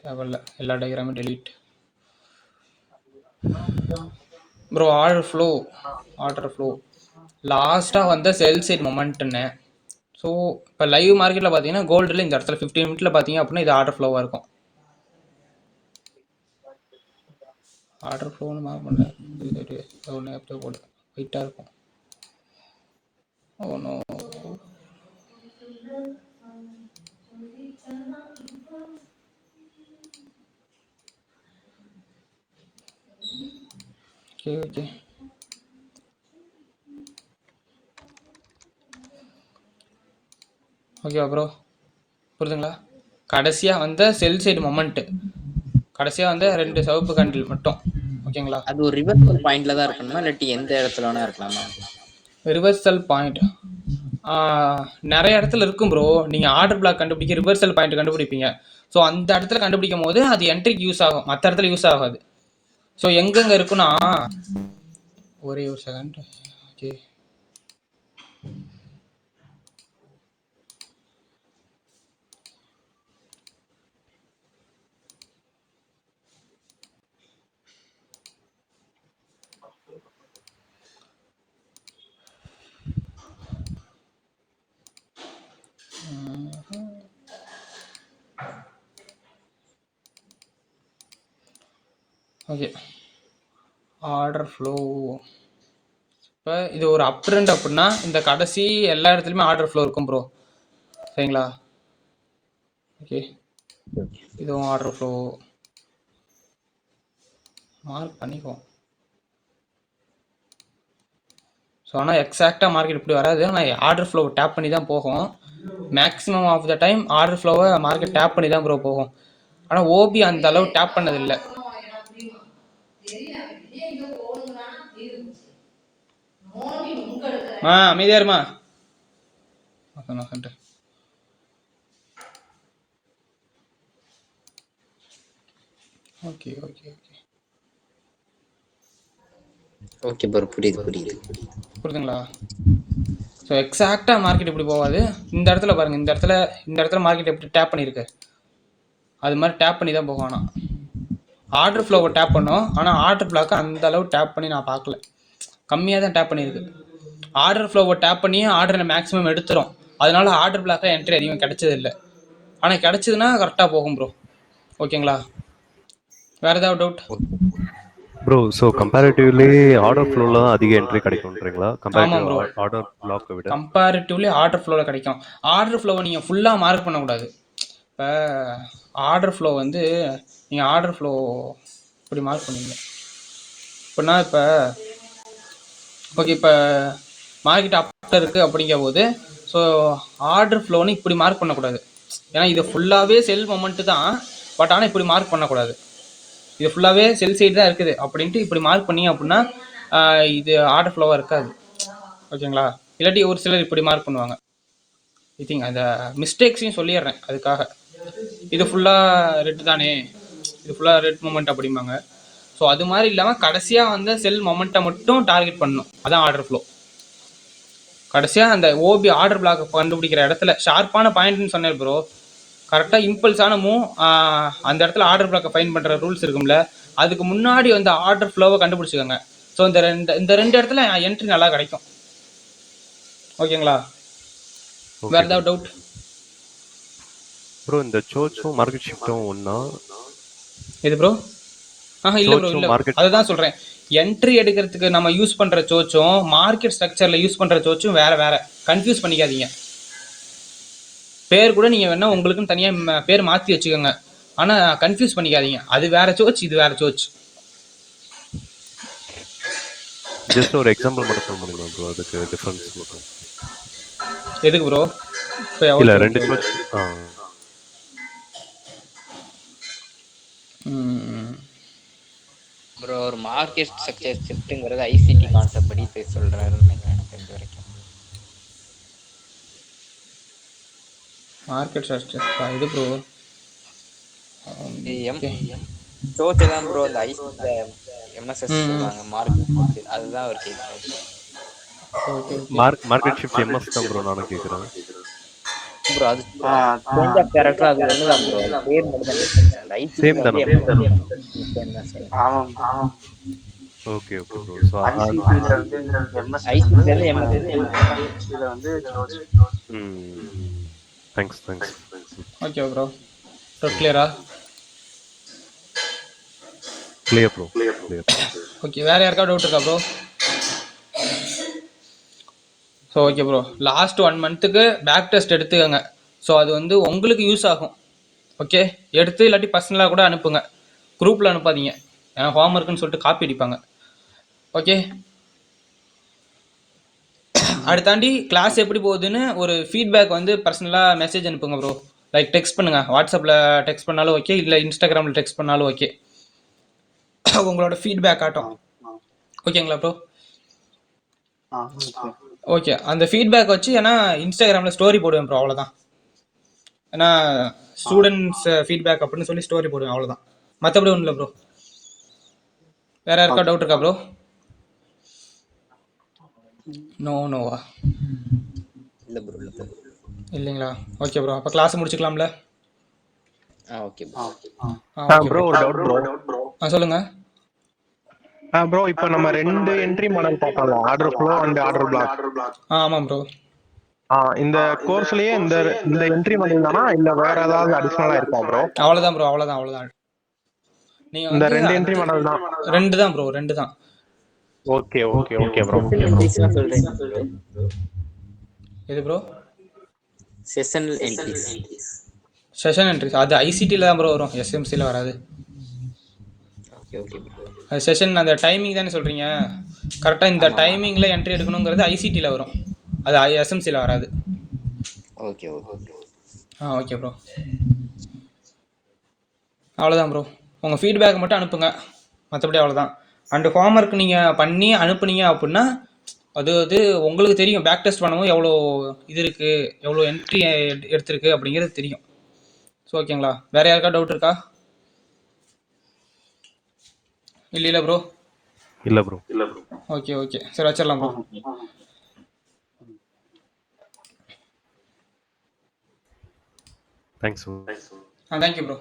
தேவையில்ல, எல்லா டயக்ராமும் டெலீட் ப்ரோ. ஆர்டர் ஃப்ளோ லாஸ்ட்டாக வந்த செல் சைட் மொமெண்ட்டுன்னு. ஸோ இப்போ லைவ் மார்க்கெட்டில் பார்த்தீங்கன்னா கோல்டில் இந்த இடத்துல 15 மினிட்ல பார்த்தீங்க அப்படின்னா இது ஆர்டர் ஃப்ளோவாக இருக்கும். ஆர்டர் ஃப்ளோன்னு மார்க் பண்ணேன், ஒன்று போடு வெயிட்டாக இருக்கும். Oh no. ஓகே. ஓகேவா ப்ரோ? புரியுதுங்களா? கடைசியாக வந்த செல் சைடு மொமெண்ட்டு, கடைசியாக வந்த 2 சிவப்பு கேண்டில் மட்டும். ஓகேங்களா? அது ஒரு ரிவர்சல் பாயிண்ட்ல தான் இருக்கணுமா இல்லாட்டி எந்த இடத்துல வேணா இருக்கலாமா? ரிவர்சல் பாயிண்ட் நிறைய இடத்துல இருக்கும் ப்ரோ. நீங்கள் ஆர்டர் பிளாக் கண்டுபிடிக்க ரிவர்சல் பாயிண்ட் கண்டுபிடிப்பீங்க. ஸோ அந்த இடத்துல கண்டுபிடிக்கும் போது அது என்ட்ரிக்கு யூஸ் ஆகும், மற்ற இடத்துல யூஸ் ஆகாது. ஸோ எங்கெங்கே இருக்குன்னா, ஒரே ஒரு second. Okay, okay. Order flow. இப்போ இது ஒரு அப் ட்ரெண்ட் அப்படின்னா இந்த கடைசி எல்லா இடத்துலையுமே ஆர்டர் ஃப்ளோ இருக்கும் ப்ரோ. சரிங்களா? ஓகே, இதுவும் ஆர்டர் ஃப்ளோ மார்க் பண்ணிக்குவோம். ஸோ ஆனால் எக்ஸாக்டாக மார்க்கெட் இப்படி வராது. ஆனால் ஆர்டர் ஃப்ளோவை டேப் பண்ணி தான் போகும். Maximum of the time order ஃப்ளோவை மார்க்கெட் டேப் பண்ணி தான் ப்ரோ போகும். ஆனால் ஓபி அந்த அளவு டேப் பண்ணதில்லை. அமைதியா இருமா. Okay okay okay okay bro, புரியுது. புரியுதுங்களா? ஸோ எக்ஸாக்டாக மார்க்கெட் இப்படி போகாது. இந்த இடத்துல பாருங்கள், இந்த இடத்துல மார்க்கெட் எப்படி டேப் பண்ணியிருக்கு, அது மாதிரி டேப் பண்ணி தான் போகும். ஆனால் ஆர்டர் ஃப்ளோவை டேப் பண்ணோம். ஆனால் ஆர்டர் பிளாக்கை அந்த அளவு டேப் பண்ணி நான் பார்க்கல, கம்மியாக தான் டேப் பண்ணியிருக்கு. ஆர்டர் ஃப்ளோவை டேப் பண்ணி ஆர்டரை மேக்ஸிமம் எடுத்துரும். அதனால ஆர்டர் பிளாக்கை என்ட்ரி அதிகம் கிடைச்சதில்லை. ஆனால் கிடைச்சதுன்னா கரெக்டாக போகும் ப்ரோ. ஓகேங்களா? வேறு ஏதாவது doubt bro? So comparatively order ஃப்ளோவில் தான் அதிக என்ட்ரி கிடைக்கும்ன்றீங்களா? ஆமாம் ப்ரோ, ஆர்டர் பிளாக்கை விட கம்பேரிட்டிவ்லி ஆர்டர் ஃப்ளோவில் கிடைக்கும். ஆர்டர் ஃப்ளோவை நீங்கள் ஃபுல்லாக மார்க் பண்ணக்கூடாது. இப்போ ஆர்டர் ஃப்ளோ வந்து நீங்கள் ஆர்டர் ஃப்ளோ இப்படி மார்க் பண்ணுவீங்க அப்படின்னா, இப்போ ஓகே, இப்போ மார்க்கெட் அப்பில் இருக்குது அப்படிங்கிற போது ஸோ ஆர்டர் ஃப்ளோன்னு இப்படி மார்க் பண்ணக்கூடாது. ஏன்னா இது ஃபுல்லாகவே செல் மொமெண்ட்டு தான். பட் ஆனால் இப்படி மார்க் பண்ணக்கூடாது. இது ஃபுல்லாகவே செல் சைடு தான் இருக்குது அப்படின்ட்டு இப்படி மார்க் பண்ணிங்க அப்படின்னா இது ஆர்டர் ஃப்ளோவாக இருக்காது. ஓகேங்களா? இல்லாட்டி ஒரு சிலர் இப்படி மார்க் பண்ணுவாங்க. ஐ திங்க் அந்த மிஸ்டேக்ஸையும் சொல்லிடுறேன் அதுக்காக. இது ஃபுல்லாக ரெட் தானே, இது ஃபுல்லாக ரெட் மொமெண்ட் அப்படிம்பாங்க. ஸோ அது மாதிரி இல்லாமல் கடைசியாக வந்து செல் மொமெண்ட்டை மட்டும் டார்கெட் பண்ணணும். அதான் ஆர்டர் ஃப்ளோ. கடைசியாக அந்த ஓபி ஆர்டர் பிளாக் கண்டுபிடிக்கிற இடத்துல ஷார்ப்பான பாயிண்ட்னு சொன்னேன் ப்ரோ. கரெக்டாக இம்பல்ஸான மூவ் அந்த இடத்துல ஆர்டர் பிளாக்கை ஃபைன் பண்ணுற ரூல்ஸ் இருக்கும்ல, அதுக்கு முன்னாடி வந்து ஆர்டர் ஃப்ளோவை கண்டுபிடிச்சிக்கோங்க. ஸோ இந்த ரெண்டு இடத்துல என்ட்ரி நல்லா கிடைக்கும். ஓகேங்களா? வேறு ஏதாவது டவுட் ப்ரோ? இந்த சோச்சும் மார்க்கெட் ஷிஃப்ட்டும் ஒன்றா? எது ப்ரோ? இல்லை ப்ரோ, இல்லை. அதுதான் சொல்கிறேன். என்ட்ரி எடுக்கிறதுக்கு நம்ம யூஸ் பண்ணுற சோச்சும் மார்க்கெட் ஸ்ட்ரக்சரில் யூஸ் பண்ணுற சோச்சும் வேறு. கன்ஃபியூஸ் பண்ணிக்காதீங்க. பேர் கூட நீங்கள் வேணால் உங்களுக்குன்னு தனியாக பேர் மாற்றி வச்சுக்கோங்க. ஆனால் கன்ஃபியூஸ் பண்ணிக்காதீங்க. அது வேறு சோச், இது வேறு சோச். ஜஸ்ட் ஒரு எக்ஸாம்பிள் மட்டும் சொல்ல முடியுமா ப்ரோ? அதுக்கு டிஃபரன்ஸ் மட்டும். எதுக்கு ப்ரோ? இல்லை, ரெண்டு சோச். ப்ரோ, ஒரு மார்க்கெட் ஸ்ட்ரக்சர் ஷிஃப்ட்ங்கிறது ஐசிடி கான்செப்ட் படி சொல்றாருன்னு எனக்கு தெரிஞ்ச வரைக்கும். மார்க்கெட் ஸ்ட்ரக்சர் இது ப்ரோ சோச்சு தான் ப்ரோ. அந்த ஐசிடி எம்எஸ்எஸ் சொல்றாங்க மார்க்கெட், அதுதான் அவர் கேட்குறாரு. மார்க்கெட் ஷிஃப்ட் எம்எஸ் தான் ப்ரோ நானும் கேட்குறேன் ப்ரோ. அது சேஞ்ச் ஆஃப் கேரக்டர், அது ஒண்ணுதான் ப்ரோ. பேர் மட்டும் தான் அந்த ஐசிடி சேம் தானே? ஆமாம். Okay bro. ஸோ ஐசிடில வந்து எம்எஸ், ஐசிடில எம்எஸ்ல வந்து சோச்சு. தேங்க்ஸ். Okay bro. கிளியரா? Clear bro. ஓகே, வேறு யாருக்கா டவுட் இருக்கா bro? So okay bro, last 1 மந்த்துக்கு பேக் டெஸ்ட் எடுத்துக்கோங்க. ஸோ அது வந்து உங்களுக்கு யூஸ் ஆகும். ஓகே, எடுத்து இல்லாட்டி பர்சனலாக கூட அனுப்புங்க. குரூப்பில் அனுப்பாதீங்க, ஏன்னா ஹோம் ஒர்க்குன்னு சொல்லிட்டு காப்பி அடிப்பாங்க. ஓகே, அதை தாண்டி கிளாஸ் எப்படி போகுதுன்னு ஒரு ஃபீட்பேக் வந்து பர்சனலாக மெசேஜ் அனுப்புங்க ப்ரோ. லைக் டெக்ஸ்ட் பண்ணுங்க, வாட்ஸ்அப்பில் டெக்ஸ்ட் பண்ணாலும் ஓகே, இல்லை இன்ஸ்டாகிராமில் டெக்ஸ்ட் பண்ணாலும் ஓகே. உங்களோட ஃபீட்பேக் ஆட்டும். ஓகேங்களா ப்ரோ? ஓகே, அந்த ஃபீட்பேக் வச்சு ஏன்னா இன்ஸ்டாகிராமில் ஸ்டோரி போடுவேன் ப்ரோ, அவ்வளோதான். ஏன்னா ஸ்டூடெண்ட்ஸ் ஃபீட்பேக் அப்படின்னு சொல்லி ஸ்டோரி போடுவேன், அவ்வளோதான். மற்றபடி ஒன்றும் இல்லை ப்ரோ. வேற யாருக்கா டவுட் இருக்கா ப்ரோ? நோவா இல்ல ப்ரோ இல்ல ப்ரோ. இல்லைங்களா? ஓகே ப்ரோ, அப்போ கிளாஸ் முடிச்சுக்கலாம்ல? Okay bro. ப்ரோ ஒரு டவுட் ப்ரோ. சொல்லுங்க. ப்ரோ இப்போ நம்ம 2 என்ட்ரி மாடல் பார்த்தோம்ல, order flow and order block. ஆமாம் ப்ரோ. இந்த கோர்ஸ்லயே இந்த இந்த என்ட்ரி மாடல் தானா இல்ல வேற ஏதாவது அடிஷனலா இருக்கா ப்ரோ? அவ்வளோதான் ப்ரோ, அவ்வளோதான். நீங்கள் இந்த வந்து 2 என்ட்ரி மாடல் தான். 2 தான் ப்ரோ, 2 தான். Okay bro. செஷன் என்ட்ரிஸ்லாம் சொல்றீங்க ப்ரோ? எது ப்ரோ? செஷனல் என்ட்ரிஸ். செஷன் என்ட்ரிஸ் அது ஐசிடியில் தான் ப்ரோ வரும், எஸ்எம்சியில் வராது. Okay bro. அது செஷன் அந்த டைமிங் தானே சொல்கிறீங்க? கரெக்டாக இந்த டைமிங்கில் என்ட்ரி எடுக்கணுங்கிறது ஐசிடியில் வரும், அது எஸ்எம்சியில் வராது. ஓகே. ஓகே ப்ரோ, அவ்வளோதான் ப்ரோ. உங்கள் ஃபீட்பேக் மட்டும் அனுப்புங்க, மற்றபடி அவ்வளோதான். அண்டு ஹோம்ஒர்க் நீங்கள் பண்ணி அனுப்புனீங்க அப்படின்னா அது அது உங்களுக்கு தெரியும். பேக் டெஸ்ட் பண்ணும்போது எவ்வளோ இது இருக்குது, எவ்வளோ என்ட்ரி எடுத்திருக்கு அப்படிங்கிறது தெரியும். ஸோ ஓகேங்களா? வேறு யாருக்கா டவுட் இருக்கா? இல்லை ப்ரோ. இல்ல ப்ரோ. ஓகே சரி, வச்சிடலாம் ப்ரோ. தேங்க்ஸ். Thank you bro.